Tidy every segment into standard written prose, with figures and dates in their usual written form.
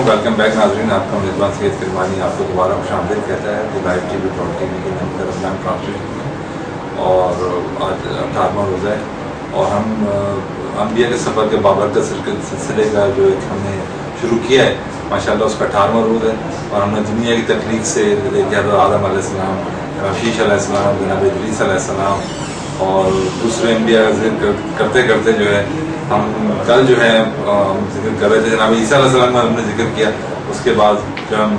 Welcome back ناظرین. آپ کا میزبان سید کرمانی آپ کو دوبارہ خوشامدید کہتا ہے کہ لائیو TV کی نئی رمضان ٹرانسلیشن میں. اور آج 18واں روزہ ہے اور ہم انبیاء کے سفر کے بابرکت سلسلے کا جو ایک ہم نے شروع کیا ہے ماشاءاللہ اس کا 18واں روز ہے. اور ہم نے دنیا کی تخلیق سے لے کے حضرت آدم علیہ السلام، شیش علیہ السلام، جناب ادریس علیہ السلام اور دوسرے انبیاء کا ذکر کرتے کرتے جو ہے ہم کل جو ہے ذکر کر رہے تھے جناب عیسیٰ علیہ السلام کا ہم نے ذکر کیا. اس کے بعد جو ہم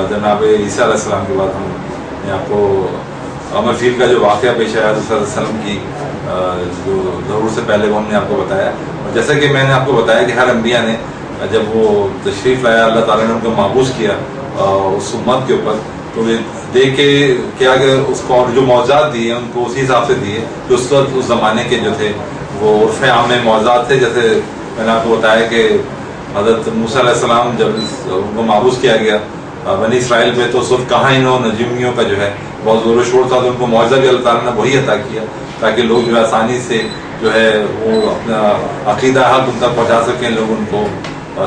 جناب عیسیٰ علیہ السلام کے بعد ہم نے آپ کو عمر فیل کا جو واقعہ پیش آیا حضرت صلی اللہ علیہ وسلم کی جو ظہور سے پہلے وہ ہم نے آپ کو بتایا. اور جیسا کہ میں نے آپ کو بتایا کہ ہر انبیاء نے جب وہ تشریف لایا اللہ تعالیٰ نے ان کو معبوس کیا اس امت کے اوپر تو دیکھ کے کیا کہ اس کو اور جو معجزات دیے ان کو اسی حساب سے دیے جو اس وقت اس زمانے کے جو تھے وہ عرف عام معجزات تھے. جیسے میں نے آپ کو بتایا کہ حضرت موسیٰ علیہ السلام جب ان کو معبوس کیا گیا بنی اسرائیل پہ تو صرف کہانیوں نجومیوں کا جو ہے بہت زور و شور تھا تو ان کو معجزہ بھی اللہ تعالیٰ نے وہی عطا کیا تاکہ لوگ جو ہے آسانی سے جو ہے وہ اپنا عقیدہ حق ان تک پہنچا سکیں، لوگ ان کو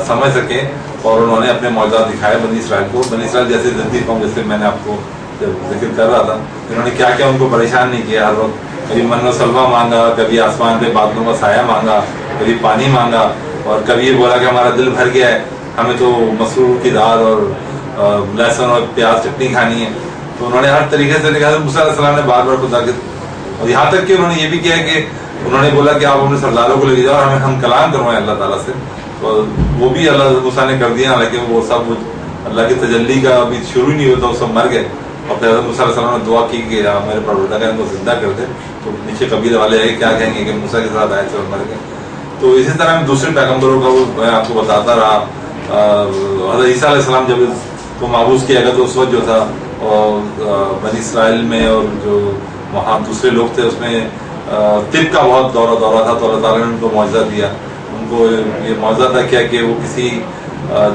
سمجھ سکیں. اور انہوں نے اپنے معجزات دکھائے بنی اسرائیل کو. بنی اسرائیل جیسے ضدی قوم جیسے میں نے آپ کو جب ذکر کر رہا تھا انہوں نے کیا کیا ان کو پریشان نہیں کیا. ہر وقت کبھی من و سلوہ مانگا، کبھی آسمان پہ بادلوں کا سایہ مانگا، کبھی پانی مانگا اور کبھی یہ بولا کہ ہمارا دل بھر گیا ہے ہمیں تو مسرور کی دال اور لہسن اور پیاز چٹنی کھانی ہے. تو انہوں نے ہر طریقے سے لکھا. موسیٰ علیہ السلام نے بار بار خدا کے اور یہاں تک کہ انہوں نے یہ بھی کیا کہ انہوں نے بولا کہ آپ اپنے سرداروں کو لے کے جاؤ اور ہم کلام کروائیں اللہ تعالیٰ سے. اور وہ بھی اللہ موسیٰ نے کر دیا لیکن وہ سب اللہ کی تجلی کا ابھی شروع نہیں ہوتا وہ سب مر گئے. اور پھر حضرت موسیٰ علیہ السلام نے دعا کی کہ آپ میرے پروردگار ان کو زندہ کر دے. تو نیچے قبیلے والے آئے کیا کہیں گے کہ موسیٰ کے ساتھ آئے تھے اور مر گئے. تو اسی طرح میں دوسرے پیغمبروں کا وہ میں آپ کو بتاتا رہا. حضرت عیسیٰ علیہ السلام جب کو معبوس کیا گیا تو اس وقت جو تھا اور بنی اسرائیل میں اور جو وہاں دوسرے لوگ تھے اس میں طب کا بہت دورہ تھا. تو اللہ تعالیٰ نے ان کو معجزہ دیا. ان کو یہ معجزہ تھا کیا کہ وہ کسی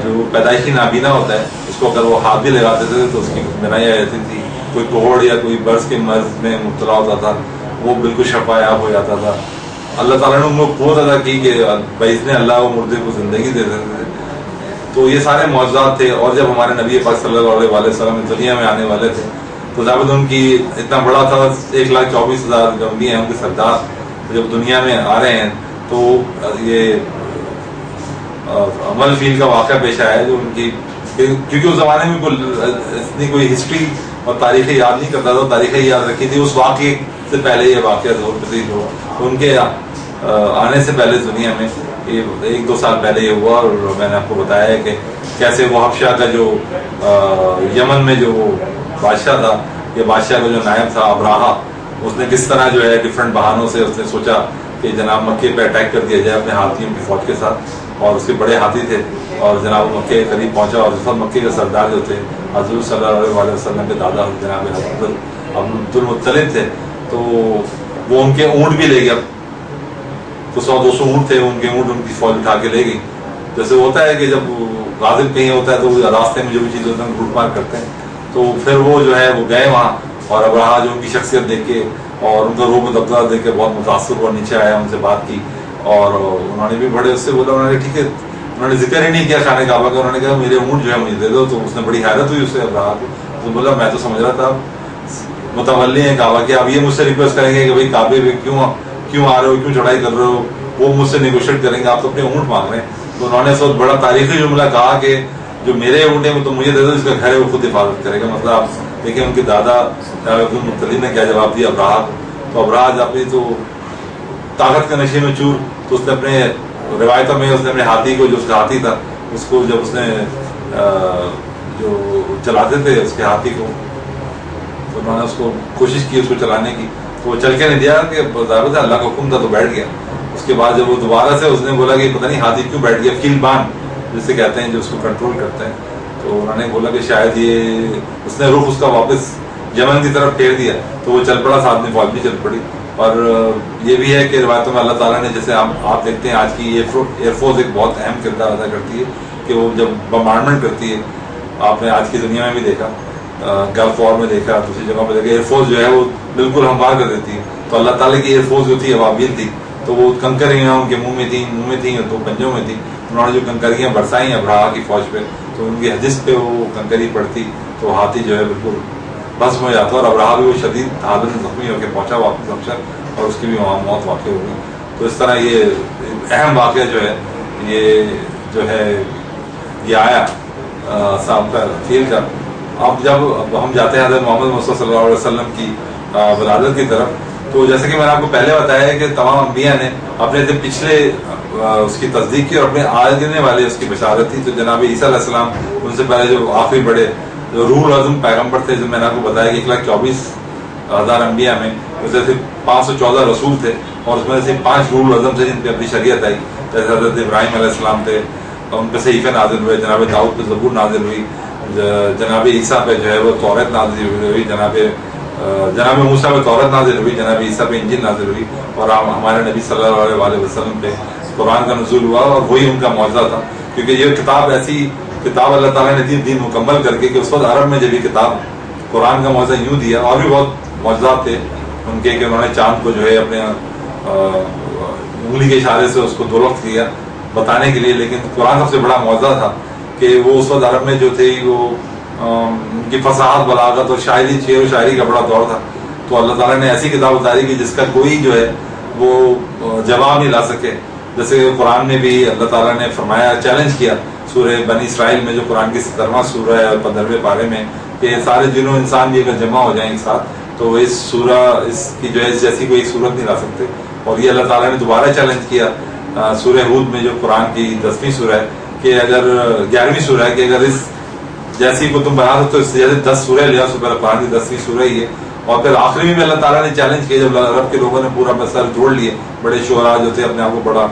جو پیدائشی نابینا ہوتا ہے اس کو اگر وہ ہاتھ بھی لگاتے تھے تو اس کی بینائی آ جاتی تھی. کوئی کوہڑ یا کوئی برس کے مرض میں مبتلا ہوتا تھا وہ بالکل شفا یاب ہو جاتا تھا. اللہ تعالیٰ نے ان کو قوت ادا کی کہ باذن اللہ وہ مردے کو زندگی دے دیتے تھے. تو یہ سارے معجزات تھے. اور جب ہمارے نبی پاک صلی اللہ علیہ وسلم دنیا میں آنے والے تھے تو ضابط ان کی اتنا بڑا تھا 1,24,000 جو انبیاء ہیں ان کے سردار جب دنیا میں آ رہے ہیں تو یہ عمل فیل کا واقعہ پیش آیا ہے جو ان کی کیونکہ اس زمانے میں اتنی کوئی ہسٹری اور تاریخیں یاد نہیں کرتا تھا. تاریخیں یاد رکھی تھی اس واقعے سے پہلے یہ واقعہ ظہور پذیر ہوا. ان کے آنے سے پہلے دنیا میں یہ 1-2 سال پہلے یہ ہوا. اور میں نے آپ کو بتایا ہے کہ کیسے وہ حبشہ کا جو یمن میں جو وہ بادشاہ تھا یہ بادشاہ کا جو نائب تھا ابراہا اس نے کس طرح جو ہے ڈفرینٹ بہانوں سے اس نے سوچا کہ جناب مکے پہ اٹیک کر دیا جائے اپنے ہاتھیوں کی فوج کے ساتھ. اور اس کے بڑے ہاتھی تھے اور جناب مکے کے قریب پہنچا اور اس وقت مکے کے سردار جو تھے حضور صلی اللہ علیہ وسلم کے دادا جناب عبد المطلب تھے. تو وہ ان کے اونٹ بھی لے گیا. تو 100-200 اونٹ تھے ان کے اونٹ ان کی فوج اٹھا کے لے گئی. جیسے ہوتا ہے کہ جب غازب کہیں ہوتا ہے تو راستے میں جو بھی چیز ہوتا ہے لوٹ مار کرتے ہیں. تو پھر وہ جو ہے وہ گئے وہاں اور ابراہا جو ان کی شخصیت دیکھ کے اور ان کا روب و دبدبہ دیکھ کے بہت متاثر ہوا. نیچے آیا ان سے بات کی اور انہوں نے بھی بڑے اس سے بولا. انہوں نے ٹھیک ہے انہوں نے ذکر ہی نہیں کیا خانہ کعبہ کا. انہوں نے کہا میرے اونٹ جو ہے مجھے دے دو. تو اس نے بڑی حیرت ہوئی اس سے ابراہا کو. تو بولا میں تو سمجھ رہا تھا متولی ہیں کعبہ کے اب یہ مجھ سے ریکویسٹ کریں گے کہ بھائی کعبے پہ کیوں آ رہے ہو، کیوں چڑھائی کر رہے ہو. وہ مجھ سے نیگوشیٹ کریں گے، آپ تو اپنے اونٹ مانگ رہے ہیں. تو انہوں نے اس وقت بڑا تاریخی جملہ کہا کہ جو میرے اونٹ ہیں وہ تو مجھے دے دو، اس کا گھر ہے وہ خود حفاظت کرے گا. مطلب آپ دیکھیں ان کے دادا عبد المطلب نے کیا جواب دیا ابراہا کو. تو ابراہا اپنی تو طاقت کے نشے میں چور. تو اس نے اپنے روایتوں میں اس نے اپنے ہاتھی کو جو اس کا ہاتھی تھا اس کو جب اس نے جو چلاتے تھے اس کے ہاتھی کو تو انہوں نے اس کو کوشش کی اس کو چلانے کی تو وہ چل کے نہیں دیا کہ ظاہر سے اللہ کا حکم تھا تو بیٹھ گیا. اس کے بعد جب وہ دوبارہ سے اس نے بولا کہ پتہ نہیں ہاتھی کیوں بیٹھ گیا، فیل بان جسے کہتے ہیں جو اس کو کنٹرول کرتے ہیں. تو انہوں نے بولا کہ شاید یہ اس نے رخ اس کا واپس یمن کی طرف پھیر دیا. تو وہ چل پڑا، ساتھ میں فوج بھی چل پڑی. اور یہ بھی ہے کہ روایتوں میں اللہ تعالیٰ نے جیسے آپ دیکھتے ہیں آج کی ایئر فورس ایک بہت اہم کردار ادا کرتی ہے کہ وہ جب بمبارڈمنٹ کرتی ہے. آپ نے آج کی دنیا میں بھی دیکھا، گلف وار میں دیکھا، دوسری جگہوں پہ دیکھا، ایئر فورس جو ہے وہ بالکل ہموار کر دیتی ہے. تو اللہ تعالیٰ کی ایئر فورس جو تھی ابابیل تھی تو وہ کنکریاں ان کے منہ میں تھیں تو پنجوں میں تھیں. انہوں نے جو کنکریاں برسائی ابراہ کی فوج پہ، تو ان کی جس پہ وہ کنکری پڑتی تو ہاتھی جو ہے بالکل بھسم ہو جاتا، اور ابراہ بھی وہ شدید حالت میں زخمی ہو کے پہنچا واپس افسر، اور اس کی بھی وہاں موت واقع ہو گئی۔ تو اس طرح یہ اہم واقعہ جو ہے یہ آیا صاحب کا فیل کا۔ اب جب ہم جاتے ہیں حضرت محمد مصطفیٰ صلی اللہ علیہ وسلم کی ولادت کی طرف، تو جیسے کہ میں نے آپ کو پہلے بتایا ہے کہ تمام انبیاء نے اپنے سے پچھلے اس کی تصدیق کی اور اپنے آنے والے اس کی بشارت تھی۔ تو جناب عیسیٰ علیہ السلام ان سے پہلے جو آخری بڑے جو روح العظم پیغمبر تھے، جو میں نے آپ کو بتایا کہ 1,24,000 انبیاء میں اسے صرف 514 رسول تھے، اور اس میں سے 5 روح العظم تھے جن پہ اپنی شریعت آئی، جیسے حضرت ابراہیم علیہ السلام تھے، ان پہ صحیفے نازل ہوئے، جناب داؤد پہ زبور نازل ہوئی، جناب عیسیٰ پہ جو ہے وہ توریت نازل ہوئی، جناب موسیٰ پہ توریت نازل ہوئی، جناب عیسیٰ پہ انجیل نازل ہوئی، اور ہمارے نبی صلی اللہ علیہ وسلم پہ قرآن کا نزول ہوا، اور وہی ان کا معجزہ تھا، کیونکہ یہ کتاب ایسی کتاب اللہ تعالیٰ نے دین مکمل کر کے کہ اس وقت عرب میں جب یہ کتاب قرآن کا معجزہ یوں دیا، اور بھی بہت معجزات تھے ان کے کہ انہوں نے چاند کو جو ہے اپنے انگلی کے اشارے سے اس کو درست کیا بتانے کے لیے، لیکن قرآن سب سے بڑا معجزہ تھا کہ وہ اس وقت عرب میں جو تھی وہ ان کی فصاحت بلاغت اور شاعری، شعر و شاعری کا بڑا دور تھا، تو اللہ تعالیٰ نے ایسی کتاب اتاری کہ جس کا کوئی جو ہے وہ جواب نہیں لا سکے۔ جیسے کہ قرآن میں بھی اللہ تعالیٰ نے فرمایا، چیلنج کیا سورہ بنی اسرائیل میں جو قرآن کی 17واں سورہ ہے اور 15ویں پارے میں، کہ سارے جن و انسان بھی اگر جمع ہو جائیں ایک ساتھ تو اس سورہ اس کی جو ہے جیسی کوئی صورت نہیں لا سکتے۔ اور یہ اللہ تعالیٰ نے دوبارہ چیلنج کیا سورہ ہود میں جو قرآن کی 10ویں سورہ ہے کہ اگر 11ویں سورہ ہے کہ اگر اس جیسی کو تم بنا سکتے ہو، اس سے جیسے 10 سورہ لیا، اس پہلے قرآن کی 10ویں سورہ ہی ہے۔ اور پھر آخری میں اللہ تعالیٰ نے چیلنج کیا جب عرب کے لوگوں نے پورا مسئلہ جوڑ لیے، بڑے شعراء جو تھے اپنے آپ کو بڑا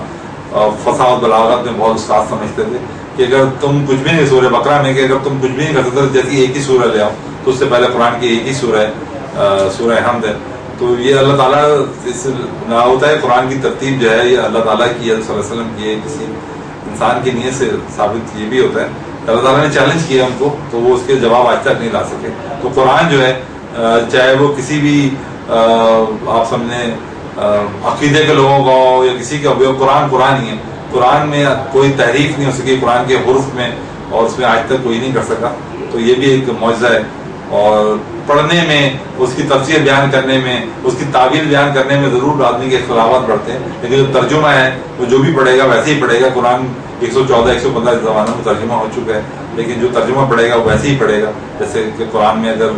فصاحت بلاغت میں بہت استاد سمجھتے تھے، کہ اگر تم کچھ بھی نہیں، سورہ بقرہ میں کہ اگر تم کچھ بھی نہیں کر سکتے جیسی ایک ہی سورہ لے آؤ، تو اس سے پہلے قرآن کی ایک ہی سورہ ہے، سورہ حمد ہے۔ تو یہ اللہ تعالیٰ اس نہ ہوتا ہے، قرآن کی ترتیب جو ہے یہ اللہ تعالیٰ کی، صلی اللہ علیہ وسلم کی ہے، کسی انسان کی نیت سے ثابت یہ بھی ہوتا ہے۔ اللہ تعالیٰ نے چیلنج کیا ان کو، تو وہ اس کے جواب آج تک نہیں لا سکے۔ تو قرآن جو ہے چاہے وہ کسی بھی آپ سمجھیں عقیدے کے لوگوں کا ہو یا کسی کا ہو، قرآن ہی ہے۔ قرآن میں کوئی تحریف نہیں ہو سکی، قرآن کے حرف میں، اور اس میں آج تک کوئی نہیں کر سکا۔ تو یہ بھی ایک معجزہ ہے، اور پڑھنے میں، اس کی تفسیر بیان کرنے میں، اس کی تعبیر بیان کرنے میں ضرور آدمی کے اختلافات بڑھتے ہیں، لیکن جو ترجمہ ہے وہ جو بھی پڑھے گا ویسے ہی پڑھے گا۔ قرآن 114-115 زمانوں میں ترجمہ ہو چکا ہے، لیکن جو ترجمہ پڑھے گا وہ ویسے ہی پڑھے گا۔ جیسے کہ قرآن میں اگر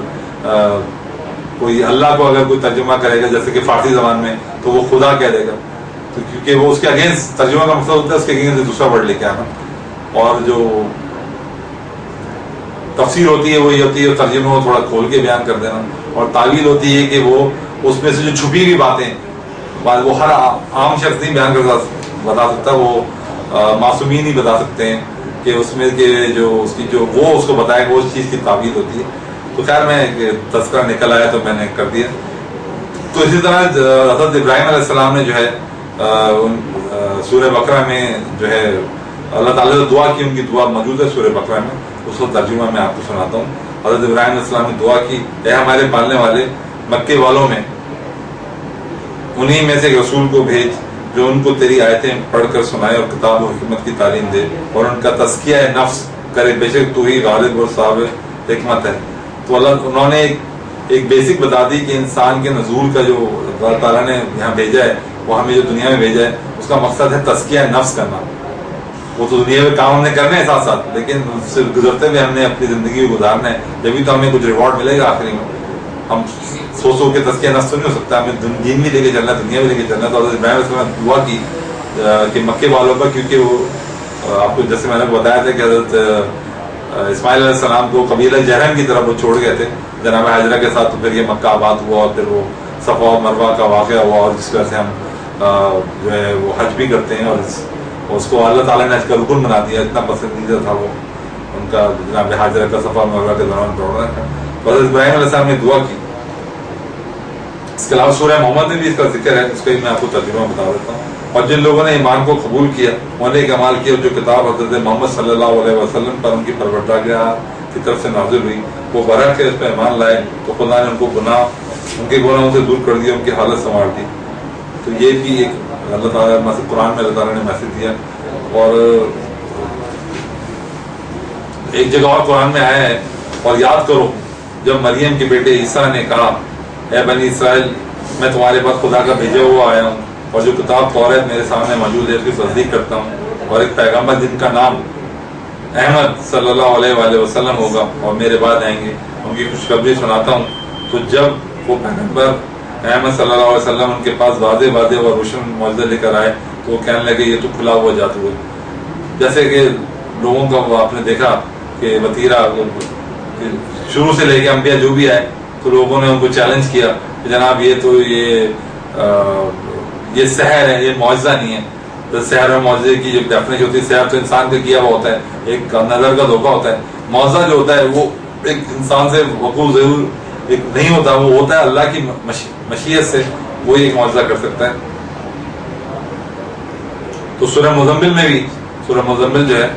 کوئی اللہ کو اگر کوئی ترجمہ کرے گا جیسے کہ فارسی زبان میں، تو وہ خدا کہہ دے گا، تو کیونکہ وہ اس کے اگینسٹ ترجمہ کا مقصد ہوتا ہے اس کے اگینسٹ دوسرا ورڈ لے کے آنا۔ اور جو تفسیر ہوتی ہے وہ یہ ہوتی ہے ترجمہ کو تھوڑا کھول کے بیان کر دینا، اور تعویل ہوتی ہے کہ وہ اس میں سے جو چھپی ہوئی باتیں وہ ہر عام شخص نہیں بیان کر بتا سکتا، وہ معصومین ہی بتا سکتے ہیں کہ اس میں کہ جو اس کی جو وہ اس کو بتائے گا وہ اس چیز کی تعویل ہوتی ہے۔ تو خیر میں تذکرہ نکل آیا تو میں نے کر دیا۔ تو اسی طرح حضرت ابراہیم علیہ السلام نے جو ہے سورہ بقرہ میں جو ہے اللہ تعالیٰ سے دعا کی، ان کی دعا موجود ہے سورہ بقرہ میں، اس کو ترجمہ میں آپ کو سناتا ہوں۔ حضرت ابراہیم علیہ السلام نے دعا کی، اے ہمارے پالنے والے، مکے والوں میں انہی میں سے ایک رسول کو بھیج جو ان کو تیری آیتیں پڑھ کر سنائے اور کتاب و حکمت کی تعلیم دے اور ان کا تزکیہ نفس کرے، بے شک تو ہی غالب اور صاحب حکمت ہے۔ تو انہوں نے ایک بیسک بتا دی کہ انسان کے نزول کا جو اللہ تعالیٰ نے یہاں بھیجا ہے، وہ ہمیں جو دنیا میں بھیجا ہے، اس کا مقصد ہے تزکیہ نفس کرنا۔ وہ تو دنیا میں کام ہم نے کرنے ہیں ساتھ ساتھ، لیکن اس سے گزرتے ہوئے ہم نے اپنی زندگی کو گزارنا ہے، جبھی تو ہمیں کچھ ریوارڈ ملے گا آخری میں۔ ہم سو کے تزکیہ نفس تو نہیں ہو سکتا، ہمیں دین بھی لے کے چلنا ہے، دنیا بھی لے کے چلنا ہے۔ تو حضرت ابراہیم علیہ السلام نے دعا کی کہ مکے والوں کا، کیونکہ وہ آپ کو جیسے میں نے بتایا تھا کہ حضرت اسماعیل علیہ السلام کو قبیلہ جہرم کی طرف وہ چھوڑ گئے تھے جناب حاجرہ کے ساتھ، تو پھر یہ مکہ آباد ہوا اور پھر وہ صفا و مروہ کا واقعہ ہوا، اور جس وجہ سے ہم جو ہے وہ حج بھی کرتے ہیں، اور اس کو اللہ تعالیٰ نے حج کا رکن بنا دیا، اتنا پسندیدہ تھا وہ ان کا جناب حاجرہ کا صفا و مروہ کے دوران دوڑنا تھا۔ حضرت ابراہیم علیہ السلام نے دعا کی۔ اس کے علاوہ سورہ محمد میں بھی اس کا ذکر ہے، اس کا میں آپ کو ترجمہ بتا دیتا ہوں۔ اور جن لوگوں نے ایمان کو قبول کیا، انہوں نے ایک عمل کیا جو کتاب حضرت محمد صلی اللہ علیہ وسلم پر ان کی پروردگار کی طرف سے نازل ہوئی، وہ برحق کے اس پہ ایمان لائے، تو خدا نے ان کو ان کے گناہوں سے دور کر دیا، ان کی حالت سنوار دی۔ تو یہ بھی ایک اللہ تعالیٰ قرآن میں اللہ تعالیٰ نے میسج دیا۔ اور ایک جگہ اور قرآن میں آیا ہے، اور یاد کرو جب مریم کے بیٹے عیسیٰ نے کہا اے بنی اسرائیل میں تمہارے پاس خدا کا بھیجا ہوا آیا ہوں، اور جو کتاب تورات میرے سامنے موجود ہے اس کی تصدیق کرتا ہوں، اور ایک پیغمبر جن کا نام احمد صلی اللہ علیہ وآلہ وسلم ہوگا اور میرے بعد آئیں گے، ان کی خوشخبری سناتا ہوں۔ تو جب وہ پیغمبر احمد صلی اللہ علیہ وسلم ان کے پاس واضح اور روشن معجزہ لے کر آئے تو وہ کہنے لگے یہ تو کھلا ہوا جادو ہے۔ جیسے کہ لوگوں کا وہ آپ نے دیکھا کہ وتیرہ شروع سے لے کے انبیاء جو بھی آئے تو لوگوں نے ان کو چیلنج کیا کہ جناب یہ تو یہ سحر ہے، یہ معجزہ نہیں ہے۔ تو سحر اور معجزے کی جو ڈیفینیشن ہوتی ہے، سحر تو انسان کا کیا ہوا ہوتا ہے، ایک نظر کا دھوکہ ہوتا ہے۔ معجزہ جو ہوتا ہے وہ ایک انسان سے وقوع ضرور ایک نہیں ہوتا، وہ ہوتا ہے اللہ کی مشیت سے وہی ایک معجزہ کر سکتا ہے۔ تو سورہ مزمل میں بھی، سورہ مزمل جو ہے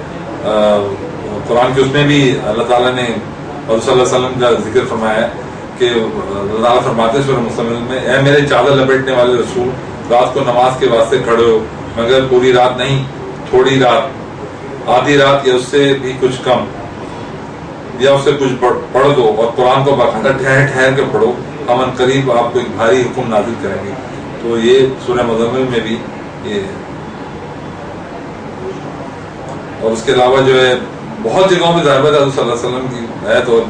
قرآن کے اس میں بھی اللہ تعالیٰ نے حضرت صلی اللہ علیہ وسلم کا ذکر فرمایا ہے کہ اللہ تعالیٰ فرماتے ہیں سورہ مزمل میں اے میرے چادر لپیٹنے والے رسول رات کو نماز کے واسطے کھڑے ہو، مگر پوری رات نہیں، تھوڑی رات، آدھی رات یا اس سے بھی کچھ کم، یا اس سے کچھ پڑھ دو، اور قرآن کو باقاعدہ ٹھہر ٹھہر کے پڑھو، ہم ان قریب آپ کو ایک بھاری حکم نازل کریں گے۔ تو یہ سورہ مزمل میں بھی یہ ہے۔ اور اس کے علاوہ جو ہے بہت جگہوں میں ظاہر ہے حضرت صلی اللہ علیہ وسلم کی ہے، تو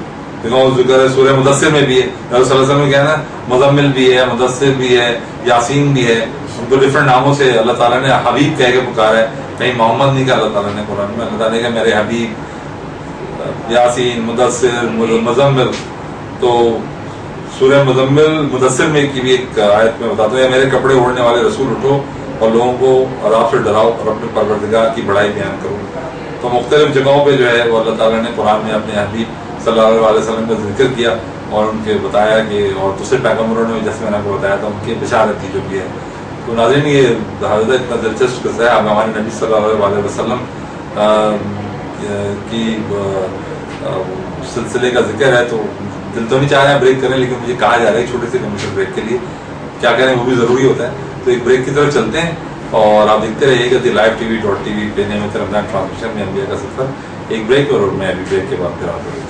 جگہوں ذکر ہے، سورہ مدثر میں بھی ہے، حضرت صلی اللہ علیہ وسلم کہنا مزمل بھی ہے، مدثر بھی ہے، یاسین بھی ہے، ان کو ڈفرنٹ ناموں سے اللہ تعالیٰ نے حبیب کہہ کے پکارا ہے، کہیں محمد نہیں کہا اللہ تعالیٰ نے قرآن میں، اللہ تعالیٰ نے کہا میرے حبیب، یاسین، مدثر، مزمل۔ تو سورہ مزمل مدثر میں کی بھی ایک آیت میں بتاتا ہوں، میرے کپڑے اوڑھنے والے رسول اٹھو اور لوگوں کو عذاب سے ڈراؤ اور اپنے پروردگار کی بڑائی بیان کرو۔ تو مختلف جگہوں پہ جو ہے وہ اللہ تعالیٰ نے قرآن میں اپنے حبیب صلی اللہ علیہ وسلم کا ذکر کیا اور ان کے بتایا کہ، اور دوسرے پیغمبروں نے جیسے میں نے آپ کو بتایا تھا ان کی بشارت کی جو بھی ہے۔ تو ناظرین یہ حضرت اتنا دلچسپ قصہ ہے، اب ہمارے نبی صلی اللہ علیہ وسلم کی سلسلے کا ذکر ہے، تو دل تو نہیں چاہ رہے ہیں بریک کریں، لیکن مجھے کہا جا رہا ہے چھوٹے سے کمرشل بریک کے لیے کیا کریں وہ بھی ضروری ہوتا ہے، تو ایک بریک کی طرف چلتے ہیں اور آپ دیکھتے رہیے گا LiveTV.tv پہ نعمت رمضان ٹرانسمیشن میں انبیاء کا سفر۔ ایک بریک اور میں ابھی بریک کے بعد پھر آتا ہوں۔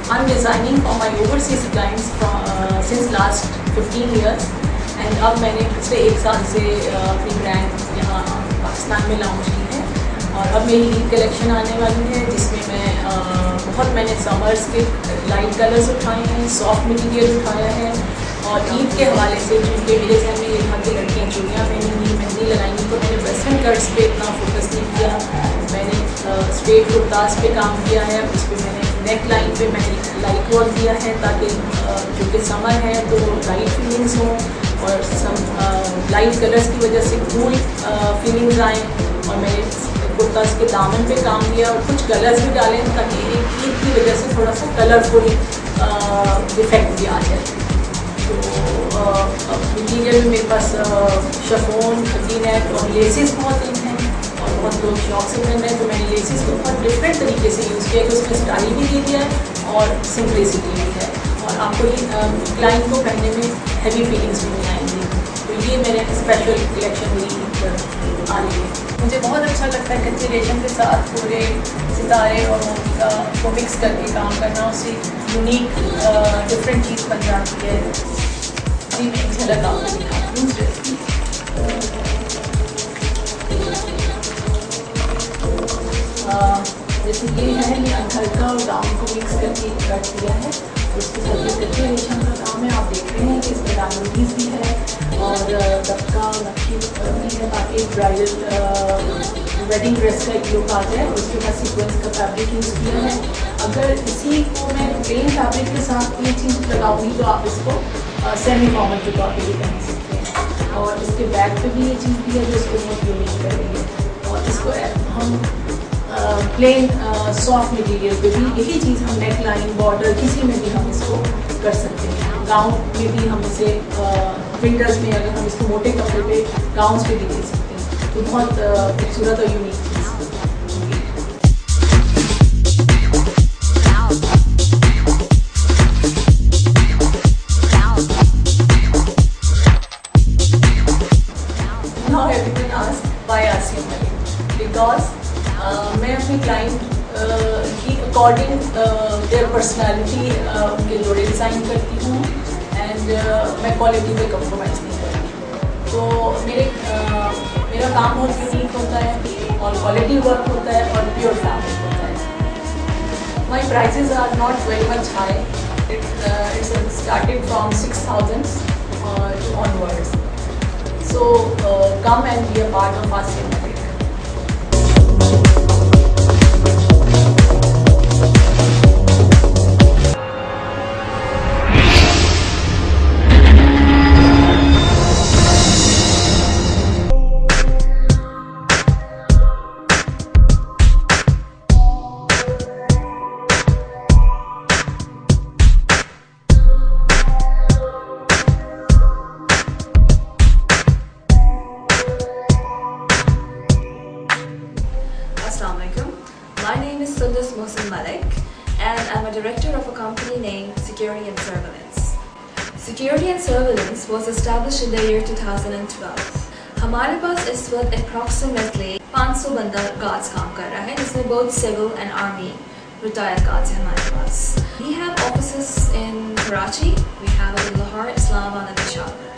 I'm designing for my overseas clients since last 15 years and اب میں نے پچھلے 1 سال سے اپنی برانڈ یہاں پاکستان میں لانچ کی ہے، اور اب میری عید کلیکشن آنے والی ہے جس میں میں نے سمرس کے لائٹ کلرز اٹھائے ہیں، سافٹ مٹیریل اٹھایا ہے، اور عید کے حوالے سے چونکہ میرے ذہن میں یہ تھا کہ لڑکیاں چوڑیاں پہنیں گی، مہندی لگائیں گی، تو میں نے ویسٹرن کٹس پہ اتنا فوکس نہیں کیا، میں نے اسٹریٹ کرتاز پہ کام کیا ہے، اس پہ میں نے نیک لائن پہ میں نے لائٹ ورک دیا ہے تاکہ چونکہ سمر ہے تو لائٹ فیلنگس ہوں اور لائٹ کلرز کی وجہ سے کول فیلنگز آئیں، اور میں نے کرتاز کے دامن پہ کام کیا اور کچھ کلرز بھی ڈالیں تاکہ عید کی وجہ سے تھوڑا سا کلرفل افیکٹ بھی آ جائے۔ تو مٹیریل میں میرے پاس شفون، وی نیک اور لیسز بہت ان ہیں، اور بہت لوگ شوق سے پہن رہے ہیں، تو میں نے لیسز کو بہت ڈفرینٹ طریقے سے یوز کیا کہ اس میں اسٹائل بھی دے دیا ہے اور سمپلسٹی بھی ہے، اور آپ کو یہ کلائنٹ کو پہننے میں ہیوی فیلنگس بھی نہیں آئیں گی۔ تو یہ میرے اسپیشل کلیکشن میری عید پر آ رہی ہے۔ مجھے بہت اچھا لگتا ہے کچے ریشم کے ساتھ پورے ستارے اور موتی کا کو مکس کر کے کام کرنا، اس سے یونیک ڈفرینٹ چیز بن جاتی ہے۔ جی میں ایک جھلک آپ کو دکھاتی ہوں ڈریس کی۔ جیسے یہ ہے، یہ ہلکا اور ڈاؤن کو مکس کر کے کٹ دیا ہے، اس کے ساتھ یہ کچے ریشم کا کام ہے. آپ دیکھ رہے ہیں کہ اس میں ڈائمنڈیز بھی ہے اور دبکا نقشی بھی ہے تاکہ برائڈل ویڈنگ ڈریس کا ایک لک آ جائے. اس کے بعد سیکوینس کا فیبرک یوز کیا ہے. اگر اسی کو میں پلین فیبرک کے ساتھ یہ چیز لگاؤں گی تو آپ اس کو سیمی فارمل کے طور پہ بھی پہن سکتے ہیں. اور اس کے بیک پہ بھی یہ چیز بھی ہے جو اس کو بہت یونیک کر رہی ہے. اور اس کو ہم پلین سافٹ مٹیریل پہ بھی یہی چیز ہم نیک لائن بارڈر کسی میں بھی ہم اس کو کر سکتے ہیں. گاؤن میں بھی ہم اسے ونٹرز میں اگر ہم اس کو موٹے کپڑے پہ گاؤنس پہ بھی دے سکتے ہیں تو بہت خوبصورت اور یونیک چیز. بیکاز میں اپنی کلائنٹ کی اکارڈنگ دیئر پرسنالٹی ان کے جوڑے ڈیزائن کرتی ہوں اینڈ میں کوالٹی پہ کمپرومائز نہیں کرتی. تو میرا کام بہت یونیک ہوتا ہے اور کوالٹی ورک ہوتا ہے اور پیور فیبرک ہوتا ہے. My prices are not very much high. It's started from 6,000 onwards. So come and be a part of our cinematic. My name is Sundus Mohsin Malik and I'm a director of a company named Security and Surveillance. Security and Surveillance was established in the year 2012. ہمارے پاس اس وقت approximately 500 بندہ guards کام کر رہا ہے جس میں both civil and army retired guards ہیں ہمارے پاس. We have offices in Karachi, we have it in Lahore, Islamabad and Peshawar.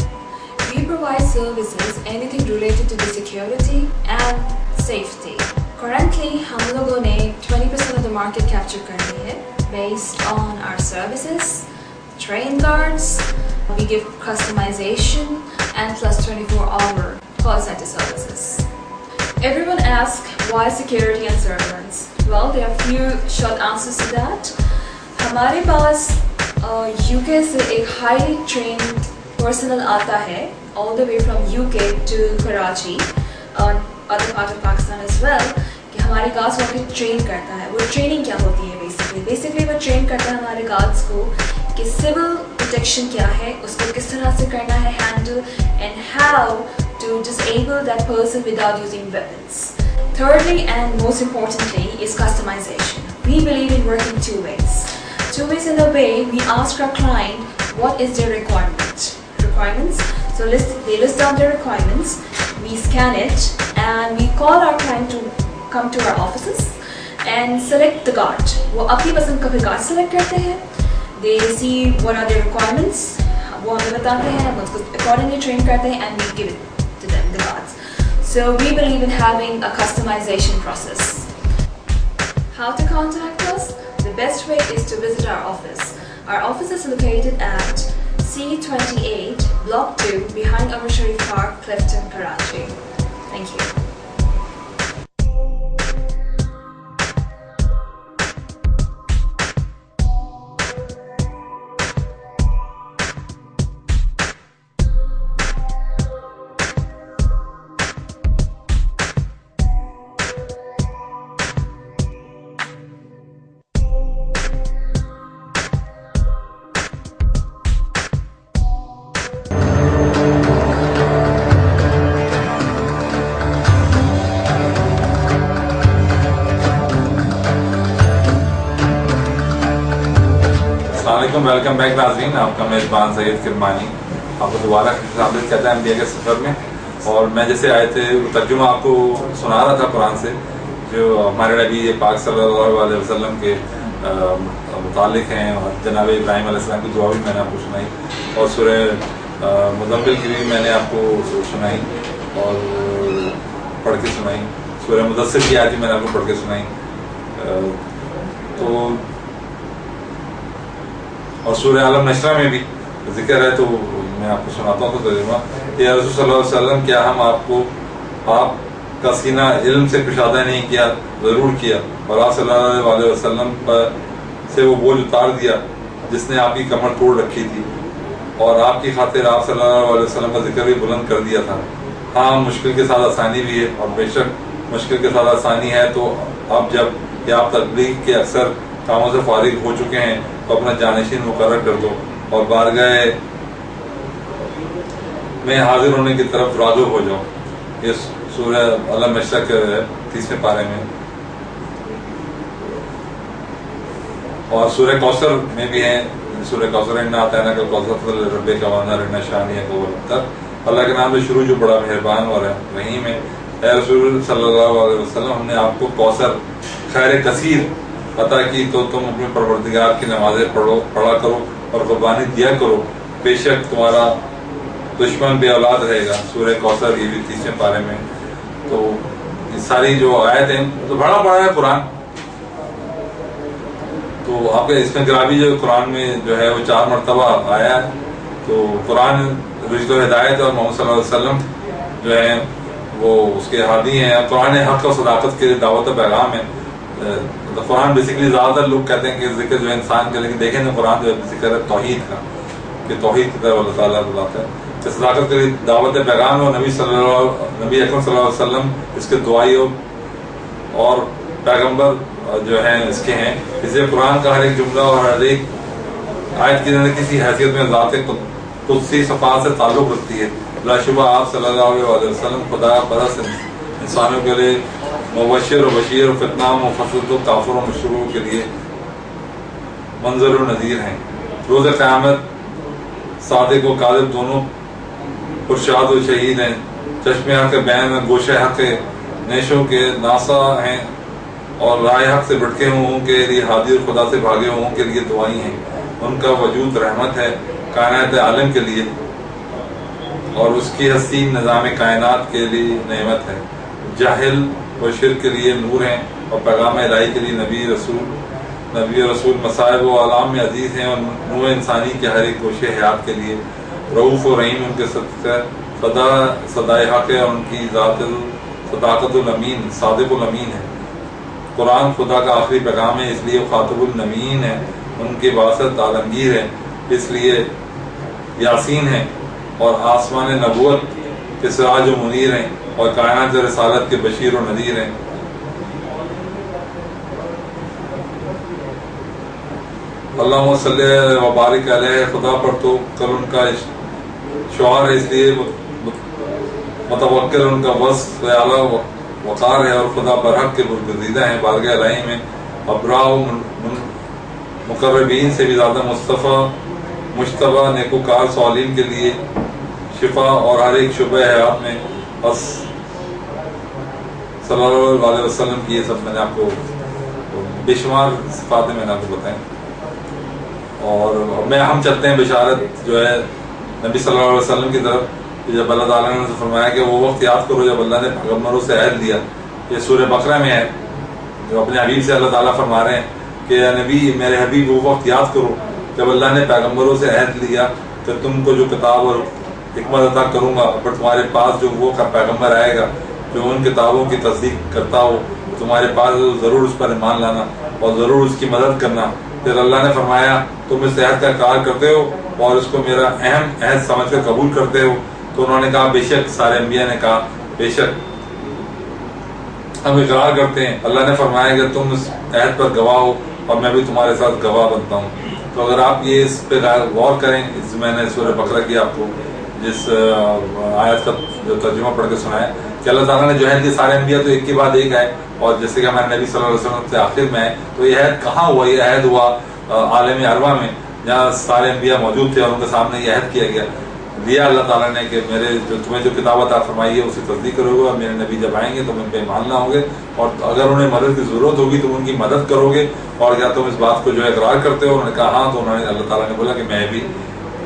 We provide services anything related to the security and safety. Currently ہم لوگوں نے 20% of the market capture کرنی ہے based on our services, train guards, we give customization and plus 24-hour call center services. Everyone asks why security and surveillance? Well, there are few short answers to that. ہمارے پاس UK سے ایک highly trained personnel آتا ہے all the way from UK to Karachi and other part of Pakistan as well کہ ہمارے guides کو train کرتا ہے. وہ ٹریننگ کیا ہوتی ہے بیسکلی وہ ٹرین کرتا ہے ہمارے گارڈس کو کہ سول پروٹیکشن کیا ہے, اس کو کس طرح سے کرنا ہے handle and how to disable that person without using weapons. Thirdly and most importantly is customization. We believe in working two ways. Two ways in the way we ask our client what is their requirements. So they list down their requirements, we scan it and we call our client to come to our offices and select the guard. وہ اپنی پسند کا بھی guard select کرتے ہیں. They see what are their requirements. وہ ہمیں بتاتے ہیں, ہم اس کو accordingly train کرتے ہیں and we give it to them, the guards. So we believe in having a customization process. How to contact us? The best way is to visit our office. Our office is located at C28, Block 2, behind Umar Sharif Park, Clifton, Karachi. Thank you. Welcome back ناظرین, آپ کا میزبان سید کرمانی آپ کو دوبارہ خدمت کرتا ہے انبیاء کے سفر میں. اور میں جیسے آئے تھے ترجمہ آپ کو سنا رہا تھا قرآن سے جو ہمارے نبی پاک صلی اللہ علیہ وسلم کے متعلق ہیں, اور جناب ابراہیم علیہ السلام کی دعا بھی میں نے آپ کو سنائی, اور سورہ مزمل کی بھی میں نے آپ کو سنائی اور پڑھ کے سنائی, سورہ مدثر کی آیت بھی میں نے آپ کو پڑھ کے سنائی. تو اور سورہ عالم نشرہ میں بھی ذکر ہے, تو میں آپ کو سناتا ہوں تو ترجمہ. یا رسول صلی اللہ علیہ وسلم, کیا ہم آپ کا سینہ علم سے کشادہ نہیں کیا؟ ضرور کیا. اور آپ صلی اللہ علیہ وسلم پر سے وہ بوجھ اتار دیا جس نے آپ کی کمر توڑ رکھی تھی, اور آپ کی خاطر آپ صلی اللہ علیہ وسلم کا ذکر بھی بلند کر دیا تھا. ہاں, مشکل کے ساتھ آسانی بھی ہے, اور بے شک مشکل کے ساتھ آسانی ہے. تو اب جب کہ آپ تبلیغ کے اکثر کاموں سے فارغ ہو چکے ہیں تو اپنا جانشین مقرر کر دو اور بارگاہ میں حاضر ہونے کی طرف راغب ہو جاؤ. یہ سورہ علم نشرہ کے 30ویں پارے میں. اور سورہ کوثر میں بھی ہیں, سورہ کوثر انا اعطیناک الکوثر رب کا وانحر ان شانئک هو الابتر. اللہ کے نام سے شروع جو بڑا مہربان اور رحیم ہے. اے رسول صلی اللہ علیہ وسلم, ہم نے آپ کو کوثر خیر کثیر عطا کی, تو تم اپنے پروردگار کی نمازیں پڑھا کرو اور قربانی دیا کرو, بے شک تمہارا دشمن بے اولاد رہے گا. سورہ کوثر یہ بھی 30ویں پارے میں. تو یہ ساری جو آیت ہیں تو بڑا ہے قرآن. تو آپ کے اس میں گرابی جو قرآن میں جو ہے وہ 4 مرتبہ آیا ہے. تو قرآن رشد و ہدایت اور محمد صلی اللہ علیہ وسلم جو ہے وہ اس کے ہادی ہیں. قرآن حق و صداقت کے دعوت و پیغام ہے. قرآن بیسیکلی زیادہ تر لوگ کہتے ہیں کہ ذکر جو ہے انسان کا, لیکن دیکھیں نا قرآن جو ذکر ہے توحید کا, کہ توحید کی طرف اللہ تعالیٰ بلاتا ہے. کہ صداقت کے دعوت پیغام اور نبی اکرم صلی اللہ علیہ وسلم اس کے دعائی اور پیغمبر جو ہیں اس کے ہیں. اس لیے قرآن کا ہر ایک جملہ اور ہر ایک آیت کی کسی حیثیت میں ذات قدسی صفات سے تعلق رکھتی ہے. بلا شبہ آپ صلی اللہ علیہ وسلم خدا پرست انسانوں کے لیے مبشر و بشیر و فتنہ و مفسد و کافر و مشرکوں کے لیے منظر و نذیر ہیں. روز قیامت صادق و کاذب دونوں ارشاد و شہید ہیں. چشم حق بین میں گوشہ حق نیشوں کے ناسا ہیں, اور رائے حق سے بھٹکے ہوں کے لیے ہادی اور خدا سے بھاگے ہوں کے لیے دعائیں ہیں. ان کا وجود رحمت ہے کائنات عالم کے لیے, اور اس کی ہستی نظام کائنات کے لیے نعمت ہے. جاہل و شرک کے لیے نور ہیں, اور پیغام الہی کے لیے نبی رسول مصائب و علام میں عزیز ہیں, اور نوع انسانی کے ہر ایک گوشے حیات کے لیے رعوف و رحیم ان کے صدائے حق ہے, اور ان کی ذات صداقت الامین صادق الامین ہے. قرآن خدا کا آخری پیغام ہے, اس لیے خاطب النبیین ہے. ان کی باسط عالمگیر ہے, اس لیے یاسین ہیں, اور آسمان نبوت کے سراج و منیر ہیں, اور کائنات رسالت کے بشیر و نذیر ہیں. اللہم صلی و بارک علیہ, خدا پر تو کر ان کا شعار ہے, اس لیے متوکل ان کا وصف اعلیٰ وقار ہے, اور خدا برحق کے برگزیدہ ہیں. بارگاہ الہی میں ابرا مقربین سے بھی زیادہ مشتبہ نیکوکار سوالین کے لیے شفا, اور ہر ایک شعبہ حیات میں بس صلی اللہ علیہ وسلم کی یہ سب میں نے آپ کو بے شمار صفاتیں میں نے آپ کو بتائیں. اور ہم چلتے ہیں بشارت جو ہے نبی صلی اللہ علیہ وسلم کی طرف. جب اللہ تعالیٰ نے فرمایا کہ وہ وقت یاد کرو جب اللہ نے پیغمبروں سے عہد لیا, یہ سورہ بقرہ میں ہے, جو اپنے حبیب سے اللہ تعالیٰ فرما رہے ہیں کہ اے نبی میرے حبیب وہ وقت یاد کرو جب اللہ نے پیغمبروں سے عہد لیا کہ تم کو جو کتاب اور حکمت عطا کروں گا, پر تمہارے پاس جو وہ پیغمبر آئے گا جو ان کتابوں کی تصدیق کرتا ہو, تمہارے پاس ضرور اس پر ایمان لانا اور ضرور اس کی مدد کرنا. پھر اللہ نے فرمایا تم اس عہد کا اقرار کرتے ہو اور اس کو میرا اہم عہد سمجھ کر قبول کرتے ہو. تو انہوں نے کہا بے شک, سارے انبیاء نے کہا بے شک ہم اقرار کرتے ہیں. اللہ نے فرمایا کہ تم اس عہد پر گواہ ہو اور میں بھی تمہارے ساتھ گواہ بنتا ہوں. تو اگر آپ یہ اس پہ غور کریں, اس میں نے سورہ بقرہ کی آپ کو جس آیت کا جو ترجمہ پڑھ کے سنایا کہ اللہ تعالیٰ نے جو عہد یہ سارے انبیاء تو ایک کے بعد ایک آئے, اور جیسے کہ ہمارے نبی صلی اللہ علیہ وسلم سے آخر میں ہے, تو یہ عہد کہاں ہوا؟ یہ عہد ہوا عالم ارواح میں, جہاں سارے انبیاء موجود تھے اور ان کے سامنے یہ عہد کیا گیا دیا اللہ تعالیٰ نے کہ میرے جو تمہیں جو کتاب عطا فرمائی ہے اسے تصدیق کرو گے, اور میرے نبی جب آئیں گے تم ان پہ ایمان لاؤ گے, اور اگر انہیں مدد کی ضرورت ہوگی تم ان کی مدد کرو گے, اور کیا تم اس بات کو جو ہے اقرار کرتے ہو؟ انہوں نے کہا ہاں. تو انہوں نے اللہ تعالیٰ نے بولا کہ میں بھی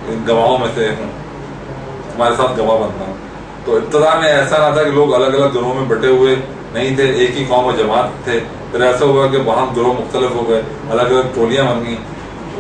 ان گواہوں میں سے ہوں, تمہارے ساتھ گواہ بنتا ہوں. تو ابتدا میں ایسا نہ تھا کہ لوگ الگ الگ گروہوں میں بٹے ہوئے نہیں تھے, ایک ہی قوم و جماعت تھے. پھر ایسا ہوا کہ وہاں گروہ مختلف ہو گئے, الگ الگ ٹولیاں بن گئیں,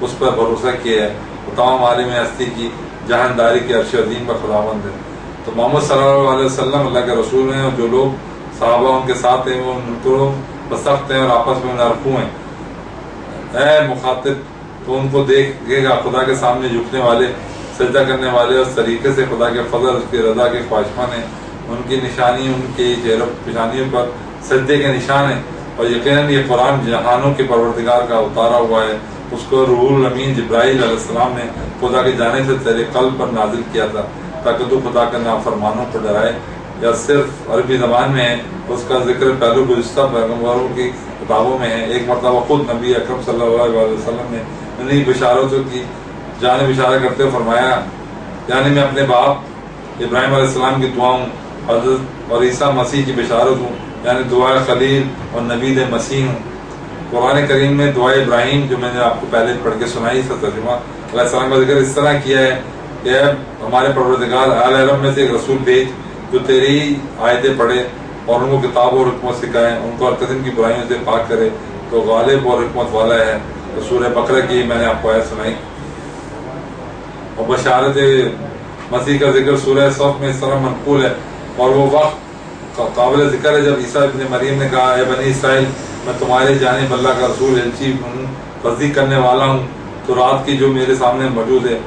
اس پر بھروسہ کیا ہے، وہ تمام عالم ہستی کی جہانداری کے عرش عظیم کا خداوند ہے۔ تو محمد صلی اللہ علیہ وسلم اللہ کے رسول ہیں، اور جو لوگ صحابہ ان کے ساتھ ہیں وہ منکروں بسخت ہیں اور آپس میں نرخو ہیں۔ اے مخاطب، تو ان کو دیکھے گا خدا کے سامنے جھکنے والے، سجدہ کرنے والے، اور اس طریقے سے خدا کے فضل، اس کی رضا کے خواہشمند ہیں۔ ان کی نشانی ان کی چہروں پیشانیوں پر سجدے کے نشان ہیں، اور یقیناً یہ قرآن جہانوں کے پروردگار کا اتارا ہوا ہے۔ اس کو روح الامین جبرائیل علیہ السلام نے خدا کی جانب سے تیرے قلب پر نازل کیا تھا تاکہ تو خدا کے نافرمانوں کو ڈرائے۔ یا صرف عربی زبان میں ہے، اس کا ذکر پہلو گزشتہ پیغمبروں کی کتابوں میں ہے۔ ایک مرتبہ خود نبی اکرم صلی اللہ علیہ وسلم نے انہیں بشارتوں کی جانب اشارہ کرتے ہوئے فرمایا، یعنی میں اپنے باپ ابراہیم علیہ السلام کی دعا ہوں، حضرت اور عیسیٰ مسیح کی بشارت ہوں، یعنی دعائے خلیل اور نبی مسیح ہوں۔ قرآن کریم میں دعائے ابراہیم جو میں نے آپ کو پہلے پڑھ کے سنائی، اس کا ترجمہ علیہ السلام کا ذکر اس طرح کیا ہے کہ ہمارے پروردگار اہل علم میں سے ایک رسول بھیج جو تیری آیتیں پڑھے اور ان کو کتاب اور حکمت سکھائے، ان کو ہر قسم کی برائیوں سے پاک کرے، تو غالب اور حکمت والا ہے۔ تو سورہ بقرہ کی میں نے آپ کو آیت سنائی۔ اور بشارت مسیح کا ذکر سورہ صف میں اس طرح منقول ہے، اور وہ وقت قابل ذکر ہے جب عیسیٰ ابن مریم نے کہا، اے بنی اسرائیل، میں تمہاری جانب اللہ کا رسول ایلچی ہوں، تصدیق کرنے والا ہوں تو رات کی جو میرے سامنے موجود ہے،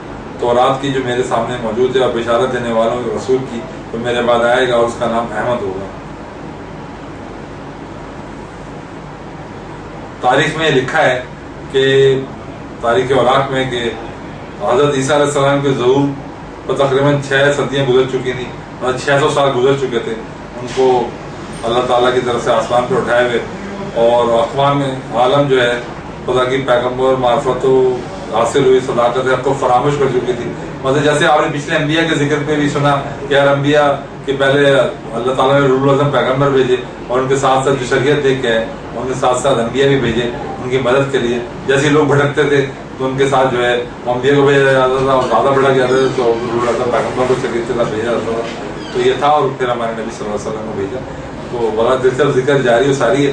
اور بشارت دینے والوں کے رسول کی تو میرے بعد آئے گا اور اس کا نام احمد ہوگا۔ تاریخ میں لکھا ہے کہ تاریخ اوراق میں کہ حضرت عیسیٰ علیہ السلام کے ظہور پر تقریباً 6 صدیاں گزر چکی تھیں، 600 سال گزر چکے تھے ان کو اللہ تعالیٰ کی طرف سے آسمان پہ اٹھائے ہوئے، اور اقوام عالم جو ہے خدا کی پیغمبر معرفت و حاصل ہوئی صداقت حق کو فراموش کر چکی تھی۔ مطلب جیسے آپ نے پچھلے انبیاء کے ذکر پہ بھی سنا کہ یار انبیاء کے پہلے اللہ تعالیٰ نے رول اعظم پیغمبر بھیجے، اور ان کے ساتھ ساتھ جو شریعت دیکھ کے آئے، ان کے ساتھ ساتھ انبیاء بھی بھیجے ان کی مدد کے لیے۔ جیسے لوگ بھٹکتے تھے تو ان کے ساتھ جو ہے انبیاء کو بھیجا جاتا تھا، اور زیادہ بھٹک جاتے تھے تو رول اعظم پیغمبر کو شریعت کے ساتھ بھیجا جاتا تھا۔ تو یہ تھا، اور پھر ہمارے نبی صلی اللہ علیہ وسلم کو بھیجا۔ تو بڑا دلچسپ ذکر جاری و ساری ہے۔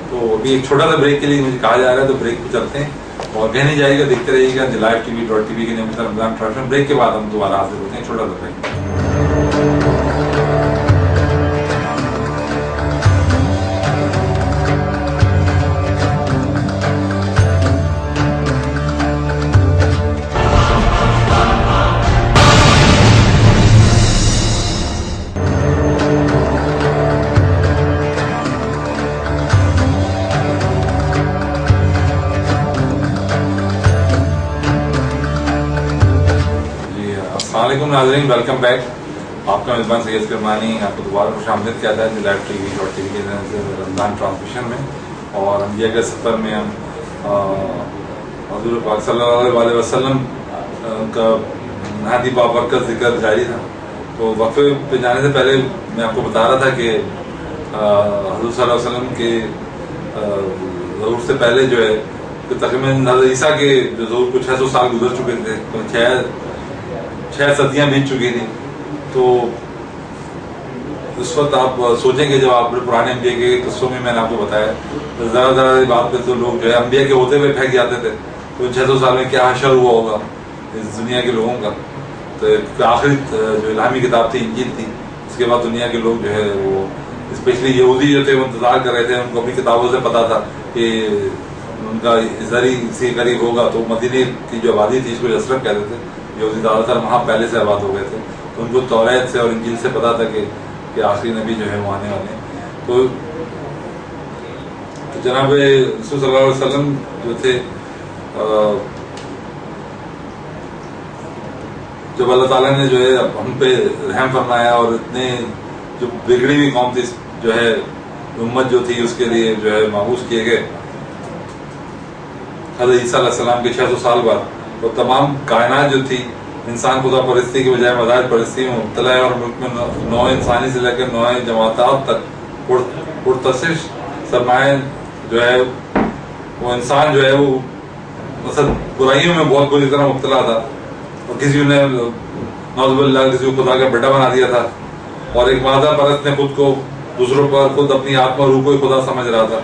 تو ابھی ایک چھوٹا سا بریک کے لیے مجھے کہا جا رہا ہے، تو بریک پہ چلتے ہیں اور کہیں نہیں جائے گا، دیکھتے رہیے گا LiveTV.tv کے نام سے رمضان ٹرانسمیشن۔ بریک کے بعد ہم دوبارہ حاضر ہوتے ہیں، چھوٹا سا بریک۔ السلام علیکم ناظرین، ویلکم بیک۔ آپ کا میزبان سید کرمانی آپ کو دوبارہ خوش آمدید کہتا ہے LiveTV.tv کے رمضان ٹرانسمیشن میں، اور انبیاء کے سفر میں ہم حضور پاک صلی اللہ علیہ وسلم کا نہایت بابرکت ذکر جاری تھا۔ تو وقفے پہ جانے سے پہلے میں آپ کو بتا رہا تھا کہ حضور صلی اللہ علیہ وسلم کے ظہور سے پہلے جو ہے تقریباً حضرت عیسیٰ کے جو ظہور کو 600 سال گزر چکے تھے، 6 صدیاں بیت چکی تھیں۔ تو اس وقت آپ سوچیں کہ جب آپ پرانے انبیاء کے قصوں میں نے آپ کو بتایا، ذرا ذرا بات پہ تو لوگ جو ہے انبیاء کے ہوتے ہوئے پھینک جاتے تھے، تو 600 سال میں کیا حشر ہوا ہوگا اس دنیا کے لوگوں کا۔ تو آخری جو الہامی کتاب تھی انجیل تھی، اس کے بعد دنیا کے لوگ جو ہے وہ اسپیشلی یہودی جو تھے وہ انتظار کر رہے تھے، ان کو اپنی کتابوں سے پتا تھا کہ ان کا زری سے قریب ہوگا۔ تو مدینے کی جو آبادی تھی اس کو یثرب کہتے تھے، یہودی زیادہ تر وہاں پہلے سے آباد ہو گئے تھے، تو ان کو توریت سے اور انجیل سے پتا تھا کہ آخری نبی جو ہے وہ آنے والے ہیں۔ تو جناب رسول صلی اللہ علیہ وسلم جو تھے، جب اللہ تعالیٰ نے جو ہے ہم پہ رحم فرمایا اور اتنے جو بگڑی ہوئی قوم تھی جو ہے امت جو تھی اس کے لیے جو ہے مابوس کیے گئے حضرت عیسیٰ علیہ السلام کے 600 سال بعد، تو تمام کائنات جو تھی انسان خدا پرستی کی بجائے مظاہر پرستی میں مبتلا ہے، اور ملک میں نوع انسانی سے لے کر نوع جماعتات تک پرتشش سرمایہ جو ہے وہ انسان جو ہے وہ مثلا برائیوں میں بہت بری طرح مبتلا تھا، اور کسی نے نعوذ باللہ کسی کو خدا کا بیٹا بنا دیا تھا، اور ایک مادہ پرست نے خود کو دوسروں پر خود اپنی آتما روح کو ہی خدا سمجھ رہا تھا۔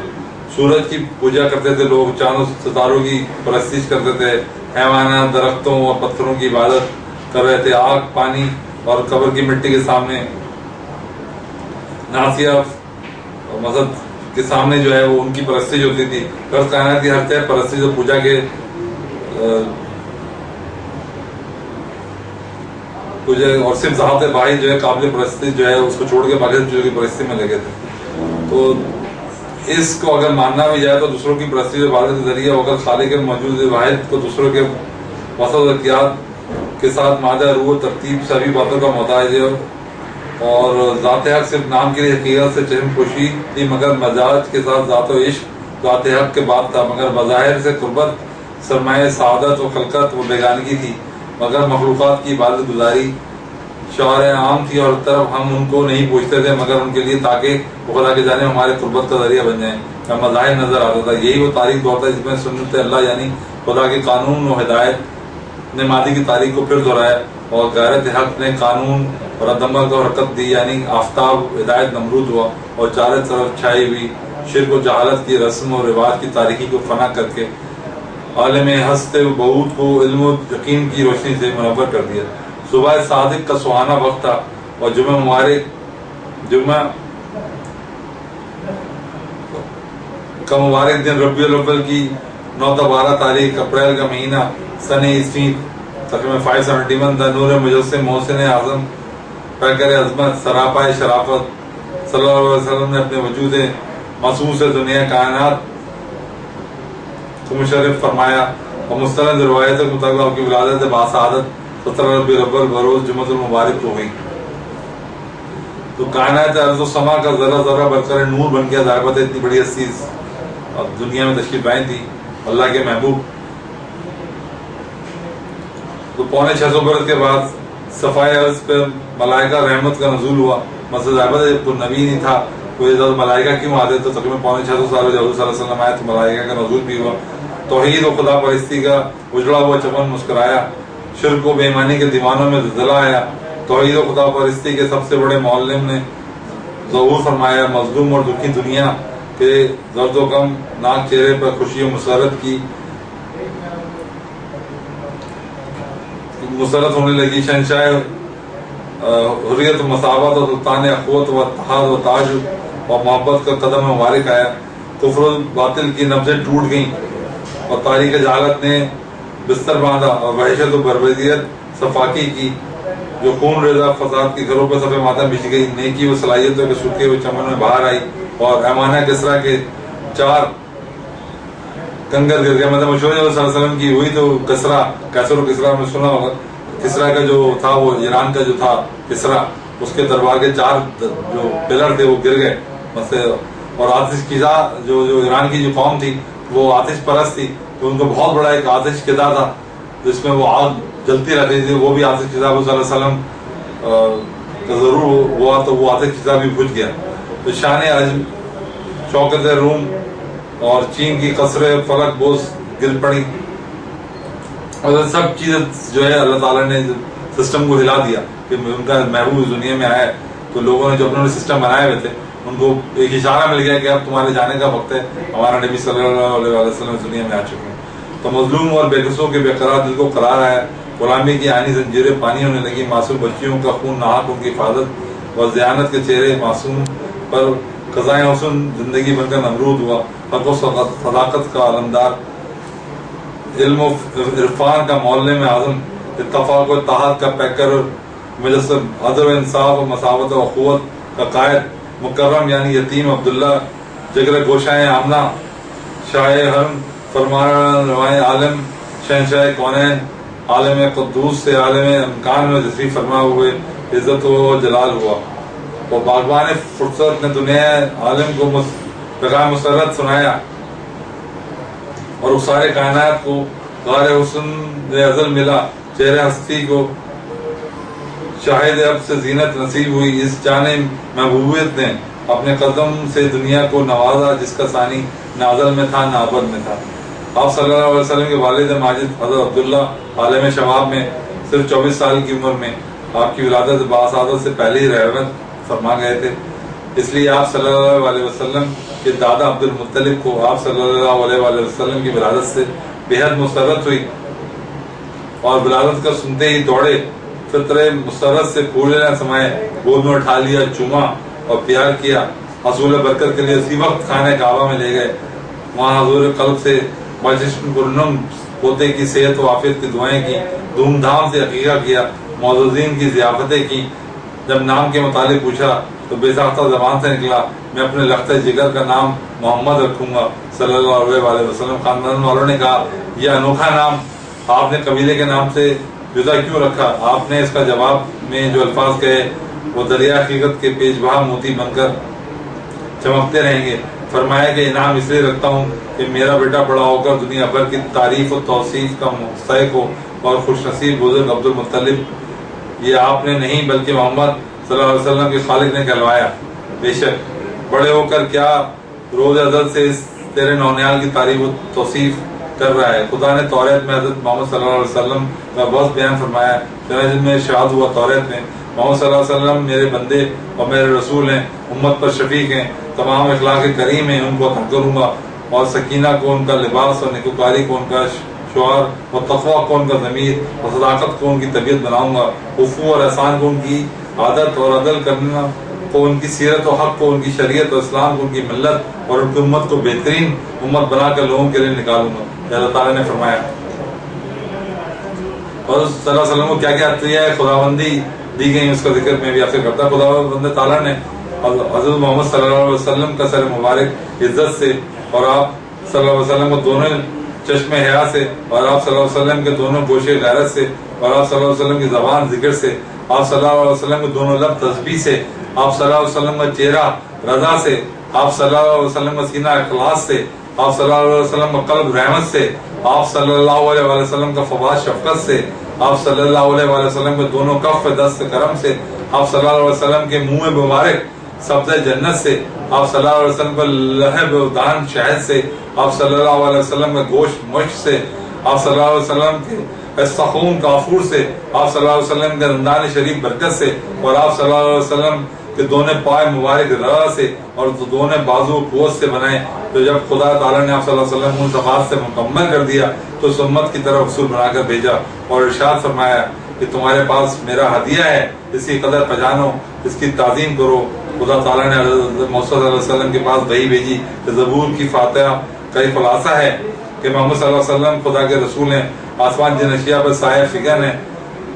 سورج کی پوجا کرتے تھے لوگ، چاند و ستاروں کی پرستش کرتے تھے، حیوانات درختوں اور پتھروں کی عبادت کر رہے تھے، آگ پانی اور قبر کی مٹی کے سامنے ناسیہ مذہب کے سامنے جو ہے وہ ان کی پرستش ہوتی تھی. فرض کائنات کی ہر طرح پرستش اور پوجا کے اور صرف ذات بھائی جو ہے قابل پرستش جو ہے اس کو چھوڑ کے باقی چیزوں کی پرستی میں لگے تھے. تو اس کو اگر ماننا بھی جائے تو دوسروں کی پرستی و عبادت کے ذریعے اگر خالق کے موجود واحد کو دوسروں کے وسط اختیار کے ساتھ مادہ روح و ترتیب سبھی باتوں کا محتاج ہے، اور ذات حق صرف نام کے لیے حقیقت سے چشم پوشی تھی، مگر مزاج کے ساتھ ذات و عشق ذات حق کے بعد تھا، مگر بظاہر سے قربت سرمایہ سعادت و خلقت و بیگانگی تھی، مگر مخلوقات کی عبادت گزاری شعار عام تھی، اور طرف ہم ان کو نہیں پوچھتے تھے مگر ان کے لیے تاکہ وہ خدا کی جانب ہمارے قربت کا ذریعہ بن جائیں. کا مظاہر نظر آتا تھا. یہی وہ تاریخ دور تھا جس میں سنت اللہ یعنی خدا کے قانون و ہدایت نے ماضی کی تاریخ کو پھر دہرایا، اور غیرت حق نے قانون اور عدمہ کو حرکت دی، یعنی آفتاب ہدایت نمرود ہوا اور چاروں طرف چھائی ہوئی شرک و جہالت کی رسم و رواج کی تاریخی کو فنا کر کے عالم ہست و بعود کو علم و یقین کی روشنی سے منور کر دیا. صبح صادق کا سہانا وقت تھا، اور جمعہ کا مبارک دن ربیع الاول کی 9-12 تاریخ اپریل کا مہینہ سن عیسوی تقریباً 571 تھا. نور مجسم محسن اعظم پیکر عظمت سراپا شرافت صلی اللہ علیہ وسلم نے اپنے وجود معصوم سے دنیا کائنات کو مشرف فرمایا، اور مستند روایت کے مطابق آپ کی ولادت باسعادت 17 ربیع الاول بروز جمعۃ المبارک ہو گئی. تو کائنات ارض و سما کا ذرہ ذرہ برقرار نور بن گیا. ظاہر اتنی بڑی ہستی اب دنیا میں تشریف لائیں تھی، اللہ کے محبوب. تو 650 برس کے بعد صفائے ارض پہ ملائکہ رحمت کا نزول ہوا. مسجد عبادت کوئی نبی نہیں تھا، کوئی زیادہ ملائکہ کیوں آتے؟ تو تقریباً 650 سال جب حضور صلی اللہ علیہ وسلم آئے تو ملائکہ کا نزول بھی ہوا. توحید و خدا پرستی کا اجڑا ہوا چمن مسکرایا، شرک و بے ایمانی کے دیوانوں میں زلزلہ آیا. توحید و خدا پرستی کے سب سے بڑے معلم نے ظہور فرمایا. مظلوم اور دکھی دنیا کے درد و غم ناک چہرے پر خوشی و مسرت کی مسرت ہونے لگی. شہنشاہ حریت و مساوات اور سلطان اخوت و اتحاد و تاج اور محبت کا قدم مبارک آیا. کفر و باطل کی نبضیں ٹوٹ گئیں اور تاریخ جہالت نے بستر باندھا، اور وحشت و بربریت صفاقی کی جو خون ریزہ فساد کے گھروں پر صفحہ ماتم بچھ گئی. نیکی و صلاحیتوں کے سوکھے ہوئے چمن میں باہر آئی، اور ایمانہ کسرا کے 4 کنگر گر گئے. مطلب مشہور صلی اللہ علیہ وسلم کی ہوئی تو کسرا کیسر و کسرا میں سنا ہوگا. کسرا کا جو تھا وہ ایران کا جو تھا کسرا، اس کے دربار کے 4 جو پلر تھے وہ گر گئے. اور آتش قزا جو ایران کی جو قوم تھی وہ آتش پرست تھی، تو ان کو بہت بڑا ایک آتش قزا تھا جس میں وہ آگ جلتی رہتی تھی. وہ بھی آتش قزا صلی اللہ علیہ وسلم کا ضرور ہوا تو وہ آتش قزا بھی بجھ گیا. تو شان عجم شوکت روم اور چین کی قصر فلک بوس گر پڑی، اور سب چیزیں جو ہے اللہ تعالیٰ نے سسٹم کو ہلا دیا کہ ان کا محبوب دنیا میں آیا. تو لوگوں نے جو اپنے سسٹم بنائے ہوئے تھے ان کو ایک اشارہ مل گیا کہ اب تمہارے جانے کا وقت ہے، ہمارا نبی صلی اللہ علیہ وسلم دنیا میں آ چکے ہیں. تو مظلوم اور بے قصوں کے بے قرار دل کو قرار آیا. غلامی کی آئینی زنجیریں پانی ہونے لگی. معصوم بچیوں کا خون ناحق ان کی حفاظت اور ذہانت کے چہرے معصوم پر قضائے حسن زندگی بن کر نمرود ہوا. حق و صداقت کا علمدار، علم و عرفان کا معلم اعظم، اتفاق و اتحاد کا پیکر مجسم، عدل و انصاف و مساوت و اخوت کا قائد، مکرم یعنی یتیم عبداللہ، جگر گوشائے آمنہ، شاہ حرم، فرمان روائے عالم، شہنشاہ کونین، عالم قدوس سے عالم امکان میں تشریف فرما ہوئے عزت و جلال ہوا. اور باغبان فرصت نے دنیا عالم کو پیغام مسرت سنایا، اور اس سارے کائنات کو غار حسن ازل ملا. چہرے ہستی کو شاہد اب سے زینت نصیب ہوئی. اس جانب محبوبیت نے اپنے قدم سے دنیا کو نوازا جس کا ثانی نہ ازل میں تھا نہ ابد میں تھا. آپ صلی اللہ علیہ وسلم کے والد ماجد حضرت عبداللہ عالم شباب میں صرف 24 سال کی عمر میں آپ کی ولادت باسعادت سے پہلے ہی رحمت فرما گئے تھے. اس لیے آپ صلی اللہ علیہ وسلم کے دادا عبد المطلب کو آپ صلی اللہ علیہ وسلم کی ولادت سے بے حد مسرت ہوئی. اور ولادت کا سنتے ہی دوڑے، فطرے مسرت سے پھولے نہ سمائے، گود میں اٹھا لیا، چوما اور پیار کیا، حصول برکت کے لیے اسی وقت خانہ کعبہ میں لے گئے، وہاں حضور قلب سے بجشن پرنم پوتے کی صحت و عافیت کی دعائیں کی، دھوم دھام سے عقیقہ کیا، معززین کی ضیافتیں کی۔ جب نام کے متعلق پوچھا تو بے ساختہ زبان سے نکلا، میں اپنے لخت جگر کا نام محمد رکھوں گا صلی اللہ علیہ وسلم۔ خاندان والوں نے کہا یہ انوکھا نام آپ نے قبیلے کے نام سے جدا کیوں رکھا؟ آپ نے اس کا جواب میں جو الفاظ کہے وہ دریا حقیقت کے پیش بہا موتی بن کر چمکتے رہیں گے۔ فرمایا کہ انعام اس لیے رکھتا ہوں کہ میرا بیٹا بڑا ہو کر دنیا بھر کی تعریف و توصیف کا مستحق ہو، اور خوش نصیب بزرگ عبد المطلب یہ آپ نے نہیں بلکہ محمد صلی اللہ علیہ وسلم کے خالق نے کہلوایا۔ بے شک بڑے ہو کر کیا روز ازل سے اس تیرے نونیال کی تعریف و توصیف کر رہا ہے۔ خدا نے توریت میں حضرت محمد صلی اللہ علیہ وسلم کا بہت بیان فرمایا، چنانچہ میں ارشاد ہوا توریت میں محمد صلی اللہ علیہ وسلم میرے بندے اور میرے رسول ہیں، امت پر شفیق ہیں، تمام اخلاق کریم ہیں، ان کو عطا کروں گا، اور سکینہ کو ان کا لباس، اور نیکوکاری کو ان کا شعار، اور تقویٰ کو ان کا ضمیر، اور صداقت کو ان کی طبیعت بناؤں گا، عفو اور احسان کو ان کی عادت، اور عدل کرنا کو ان کی سیرت و حق کو ان کی شریعت، اور اسلام کو ان کی ملت، اور ان کی امت کو بہترین امت بنا کر لوگوں کے لیے نکالوں گا۔ اللہ تعالیٰ نے فرمایا۔ اور صلی اللہ علیہ وسلم کو کیا کیا عطیہ خداوندی دی گئی اس کا ذکر میں بھی آپ سے کرتا۔ خداوند تعالیٰ نے حضرت محمد صلی اللہ علیہ وسلم کا سر مبارک عزت سے، اور آپ صلی اللہ علیہ وسلم کو دونوں چشم حیا سے، اور آپ صلی اللہ علیہ وسلم کے دونوں گوشے غیرت سے، اور آپ صلی اللہ علیہ وسلم کی زبان ذکر سے، آپ صلی اللہ علیہ وسلم کے دونوں لب تسبیح سے، آپ صلی اللہ علیہ وسلم کا چہرہ رضا سے، آپ صلی اللہ علیہ وسلم کا سینہ اخلاص سے، آپ صلی اللہ علیہ وسلم کا قلب رحمت سے، آپ صلی اللہ علیہ وسلم کا فواز شفقت سے، آپ صلی اللہ علیہ وسلم کے دونوں کف دست کرم سے، آپ صلی اللہ علیہ وسلم کے منہ مبارک سبز جنت سے، آپ صلی اللہ علیہ وسلم کا لہب دان شہد سے، آپ صلی اللہ علیہ وسلم کا گوشت مشک سے، آپ صلی اللہ علیہ وسلم کے استخون کافور سے، آپ صلی اللہ علیہ وسلم کے رمضان شریف برکت سے، اور آپ صلی اللہ علیہ وسلم کہ دونوں پائے مبارک رضا سے اور دونوں بازو قوت سے بنائے۔ تو جب خدا تعالیٰ نے آپ صلی اللہ علیہ وسلم ان صفات سے مکمل کر دیا تو اس امت کی طرف رسول بنا کر بھیجا اور ارشاد فرمایا کہ تمہارے پاس میرا ہدیہ ہے، اس کی قدر پہچانو، اس کی تعظیم کرو۔ خدا تعالیٰ نے حضرت محمد صلی اللہ علیہ وسلم کے پاس وحی بھیجی کہ زبور کی فاتحہ کا یہ خلاصہ ہے کہ محمد صلی اللہ علیہ وسلم خدا کے رسول ہیں، آسمان جن اشیاء پر سایہ فکن ہیں،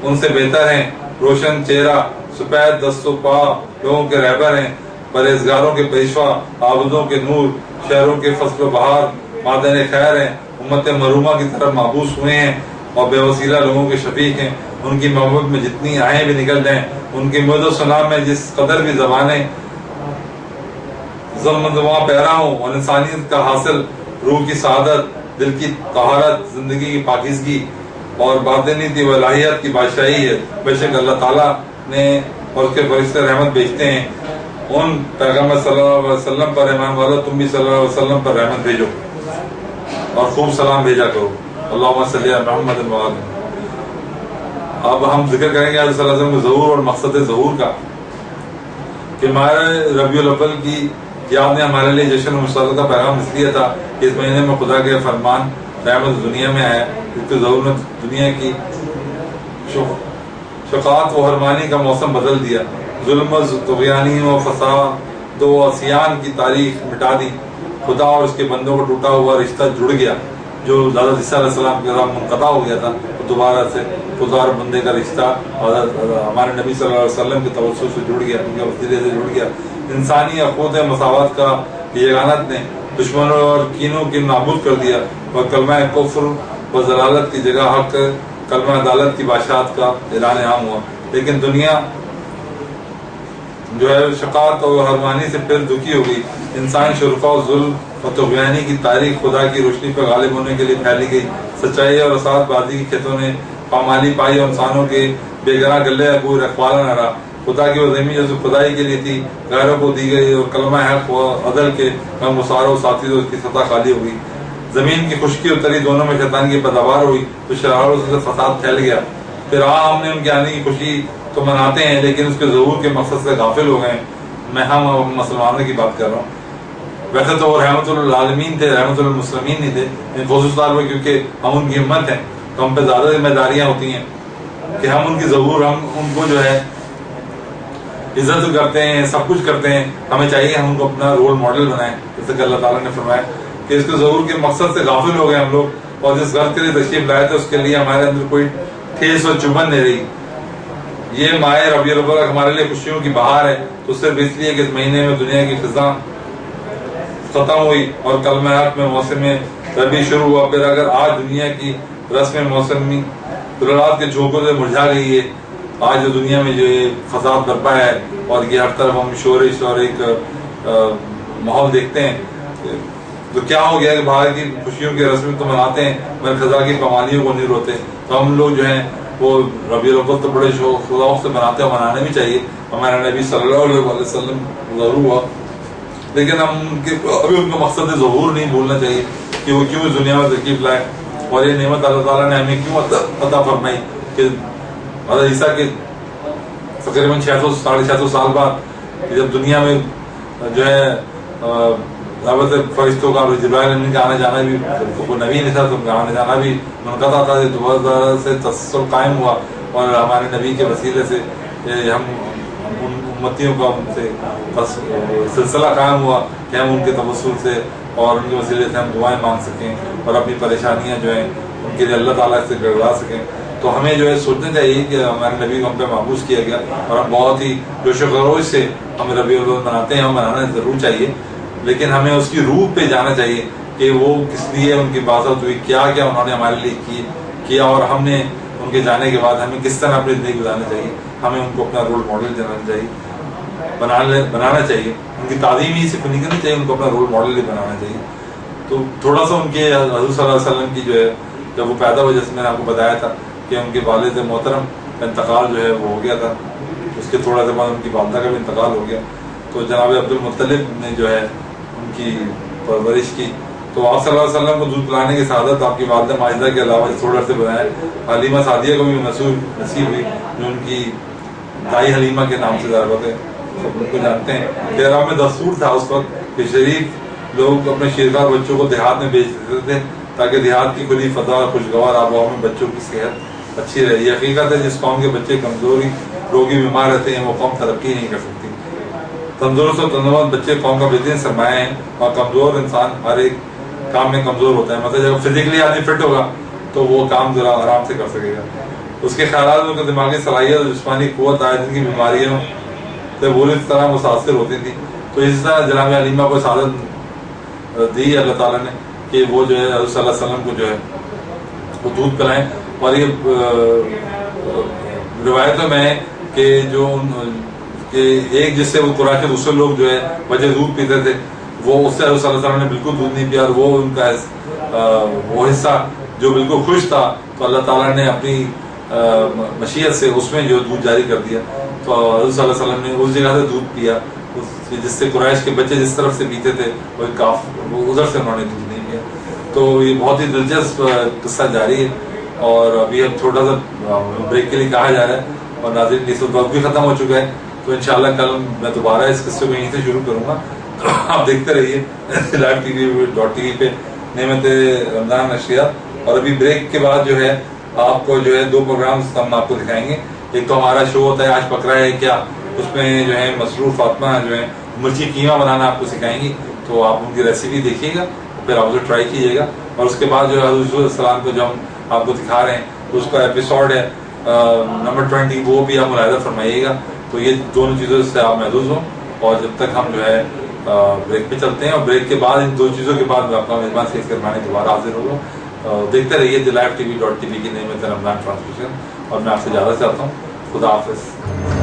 ان سے بہتر ہیں، روشن چہرہ، سپید دست و پا لوگوں کے رہبر ہیں، پرہیزگاروں کے پیشوا، عابدوں کے نور، شہروں کے فصل و بہار، معدن خیر ہیں، امت مرحومہ کی طرف محبوس ہوئے ہیں اور بے وسیلہ لوگوں کے شفیق ہیں۔ ان کی محبت میں جتنی آہیں بھی نکل جائیں، ان کی مد و سنا میں جس قدر بھی زبانیں وہاں پیرا ہوں، اور انسانیت کا حاصل، روح کی سعادت، دل کی طہارت، زندگی کی پاکیزگی اور باطنی و الہیت کی بادشاہی ہے۔ بے شک اللہ تعالیٰ نے اور اس کے فرشتے رحمت بھیجتے ہیں، ان پیغمبر صلی اللہ علیہ وسلم پر ایمان والو تم بھی صلی اللہ علیہ وسلم پر رحمت بھیجو اور خوب سلام بھیجا کرو۔ اللہم صلی علی محمد و آلہ۔ اب ہم ذکر کریں گے صلی اللہ علیہ وسلم کے ظہور اور مقصد ظہور کا کہ ہمارے ربیع الاول کی یاد نے ہمارے لیے جشن و مسرت کا پیغام اس لیے تھا کہ اس مہینے میں خدا کے فرمان رحمت دنیا میں آیا، اس کے ظہور نے دنیا کی شقاعت و حرمانی کا موسم بدل دیا، ظلم و طغیانی و فساد و عصیان کی تاریخ مٹا دی، خدا اور اس کے بندوں کو ٹوٹا ہوا رشتہ جڑ گیا جو حضرت عیسیٰ علیہ السلام کے ساتھ منقطع ہو گیا تھا، دوبارہ سے خدا اور بندے کا رشتہ ہمارے نبی صلی اللہ علیہ وسلم کے توسط سے جڑ گیا، ان کے وسیلے سے جڑ گیا۔ انسانی اخوت مساوات کا یگانت نے دشمنوں اور کینوں کی نابود کر دیا اور کلمہ کفر و ضلالت کی جگہ حق کلمہ عدالت کی بادشاہت کا اعلان عام ہوا۔ لیکن دنیا جو ہے شقاعت اور حرمانی سے پھر دکھی ہو گئی، انسان شرفا و ظلم اور طغیانی کی تاریخ خدا کی روشنی پر غالب ہونے کے لیے پھیلی گئی، سچائی اور اساد بازی کی کھیتوں نے پامالی پائی اور انسانوں کے بے گناہ گلے کوئی رکھوالا نہ رہا۔ خدا کی وہ زمین جو خدائی کے لیے تھی غیروں کو دی گئی اور کلمہ حق و عدل کے مساروں ساتھی تو اس کی سطح خالی ہو گئی۔ زمین کی خشکی اور تری دونوں میں شیطان کی پیداوار ہوئی تو شراروں سے فساد پھیل گیا۔ پھر ہم نے ان کے آنے کی خوشی تو مناتے ہیں لیکن اس کے ظہور کے مقصد سے غافل ہو گئے ہیں۔ میں ہم مسلمانوں کی بات کر رہا ہوں، ویسے تو وہ رحمت للعالمین تھے، رحمت للمسلمین نہیں تھے، خصوص طور پر کیونکہ ہم ان کی امت ہیں، تو ہم پہ زیادہ ذمہ داریاں ہوتی ہیں کہ ہم ان کی ظہور ہم ان کو جو ہے عزت کرتے ہیں, سب کچھ کرتے ہیں. ہمیں چاہیے ہم ان کو اپنا رول ماڈل بنائیں, جیسے کہ اللہ تعالیٰ نے فرمایا کہ اس کے ظہور کے مقصد سے غافل ہو گئے ہم لوگ, اور جس غرض کے لیے تشریف لائے تھے اس کے لیے ہمارے اندر کوئی ٹھیس و چبھن نہیں رہی. یہ ماہ ربیع الاول ہمارے لیے خوشیوں کی بہار ہے, تو صرف اس لیے کہ اس مہینے میں دنیا کی خزاں ختم ہوئی اور کلمہ حق میں موسم ربیع شروع ہوا. پھر اگر آج دنیا کی رسم موسمی طلوعات کے جھونکوں سے مرجھا گئی ہے, آج جو دنیا میں جو فساد برپا ہے اور یہ ہر طرف ہم شورش اور ایک ماحول دیکھتے ہیں, تو کیا ہو گیا کہ باہر کی خوشیوں کی رسم تو مناتے ہیں مگر خزاں کی پامالیوں کو نہیں روتے. تو ہم لوگ جو ہیں وہ ربیع الاول تو بڑے شوق سے مناتے ہیں, منانے بھی چاہیے. ہمارا نبی صلی اللہ علیہ وسلم ضرور ہوا, لیکن ہم ابھی ان کا مقصد ظہور نہیں بھولنا چاہیے کہ وہ کیوں اس دنیا میں تشریف لائے اور یہ نعمت اللہ تعالیٰ نے ہمیں کیوں عطا فرمائی کہ حضرت عیسیٰ کے تقریباً 600-650 سال بعد جب دنیا میں جو ہے دعوت فرشتوں کا اور جبرائیل امین کا آنا جانا بھی کوئی نبی نہیں تھا, تو آنا جانا بھی منقطع تھا, دوبارہ سے تسلسل قائم ہوا اور ہمارے نبی کے وسیلے سے ہم ان امتیوں کا ان سے سلسلہ قائم ہوا کہ ہم ان کے توسل سے اور ان کے وسیلے سے ہم دعائیں مانگ سکیں اور اپنی پریشانیاں جو ہیں ان کے لیے اللہ تعالیٰ سے گڑگڑا سکیں. تو ہمیں جو ہے سوچنا چاہیے کہ ہمارے نبی کو ہم پہ محفوظ کیا گیا اور ہم بہت ہی جوش و خروش سے ہم ربیع الاول مناتے ہیں, ہم منانا ضرور چاہیے, لیکن ہمیں اس کی روح پہ جانا چاہیے کہ وہ کس لیے ان کی بازت ہوئی, کیا کیا انہوں نے ہمارے لیے کیا اور ہم نے ان کے جانے کے بعد ہمیں کس طرح اپنی زندگی گزارنا چاہیے. ہمیں ان کو اپنا رول ماڈل جانا چاہیے, بنانا چاہیے. ان کی تعلیم ہی صرف نہیں کرنی چاہیے, ان کو اپنا رول ماڈل ہی بنانا چاہیے. تو تھوڑا سا ان کے حضور صلی اللہ علیہ وسلم کی جو ہے جب وہ پیدا ہوئے, جیسے میں نے آپ کو بتایا تھا کہ ان کے والد محترم کا انتقال جو ہے وہ ہو گیا تھا, اس کے تھوڑا سا بعد ان کی والدہ کا بھی انتقال ہو گیا. تو جناب عبد المطلب نے جو ہے ان کی پرورش کی. تو آپ صلی اللہ علیہ وسلم کو دودھ پلانے کی سعادت آپ کی والدہ ماجدہ کے علاوہ تھوڑا سے بنایا. حلیمہ سعدیہ کو بھی نصیب ہوئی جو ان کی دائی حلیمہ کے نام سے ضربت ہے, سب لوگ کو جانتے ہیں. تیرہ میں دستور تھا اس وقت کہ شریف لوگ اپنے شیردار بچوں کو دیہات میں بیچ دیتے تھے تاکہ دیہات کی کھلی فضا اور خوشگوار آب و ہوا میں بچوں کی صحت اچھی رہے. یہ حقیقت ہے جس قوم کے بچے کمزوری روگی بیمار رہتے ہیں وہ قوم ترقی نہیں کر سکتی. تندرست اور تندرست بچے قوم کا بہترین سرمایہ ہیں, اور کمزور انسان ہر ایک کام میں کمزور ہوتا ہے. مطلب جب فزیکلی آدمی فٹ ہوگا تو وہ کام ذرا آرام سے کر سکے گا. اس کے خیالات میں دماغی صلاحیت اور جسمانی قوت آئے جن کی بیماریوں سے بری طرح متاثر ہوتی تھی. تو اسی طرح جناب حلیمہ کو سعادت دی اللہ تعالیٰ نے کہ وہ جو ہے حضرت صلی اللہ علیہ وسلم کو جو ہے وہ دودھ پلائیں. اور یہ روایتوں میں ہے کہ جو کہ ایک جس سے وہ قریش کے دوسرے لوگ جو ہے وجہ دودھ پیتے تھے, وہ اس سے حضرت صلی اللہ علیہ وسلم نے بالکل دودھ نہیں پیا, اور وہ ان کا وہ حصہ جو بالکل خوش تھا تو اللہ تعالیٰ نے اپنی مشیت سے اس میں جو دودھ جاری کر دیا. تو حضرت صلی اللہ علیہ وسلم نے اس جگہ سے دودھ پیا جس سے قریش کے بچے جس طرف سے پیتے تھے وہ ادھر سے انہوں نے دودھ نہیں پیا. تو یہ بہت ہی دلچسپ قصہ جاری ہے, اور ابھی اب چھوٹا سا بریک کے لیے کہا جا رہا ہے, اور ناظرین اس وقت بھی ختم ہو چکا ہے. تو انشاءاللہ کل میں دوبارہ اس قصے کو یہیں سے شروع کروں گا. آپ دیکھتے رہیے LiveTV.tv پہ نعمت رمضان نشریات. اور ابھی بریک کے بعد جو ہے آپ کو جو ہے 2 پروگرامز ہم آپ کو دکھائیں گے. ایک تو ہمارا شو ہوتا ہے آج پکڑا ہے کیا, اس میں جو ہے مسرور فاطمہ جو ہے مرچی قیمہ بنانا آپ کو سکھائیں گی. تو آپ ان کی ریسیپی دیکھیے گا, پھر آپ اسے ٹرائی کیجیے گا. اور اس کے بعد جو ہے حضور صلی اللہ علیہ وسلم کو جو ہم آپ کو دکھا رہے ہیں اس کا ایپیسوڈ ہے نمبر 20, وہ بھی آپ ملاحظہ فرمائیے گا. تو یہ دونوں چیزوں سے آپ محظوظ ہوں. اور جب تک ہم جو ہے بریک پہ چلتے ہیں, اور بریک کے بعد ان 2 چیزوں کے بعد میں اپنا میزبان سیز کروانے دوبارہ حاضر ہوگا. دیکھتے رہیے LiveTV.tv کی نعمت رمضان ٹرانسمیشن, اور میں آپ سے اجازت چاہتا ہوں. خدا حافظ.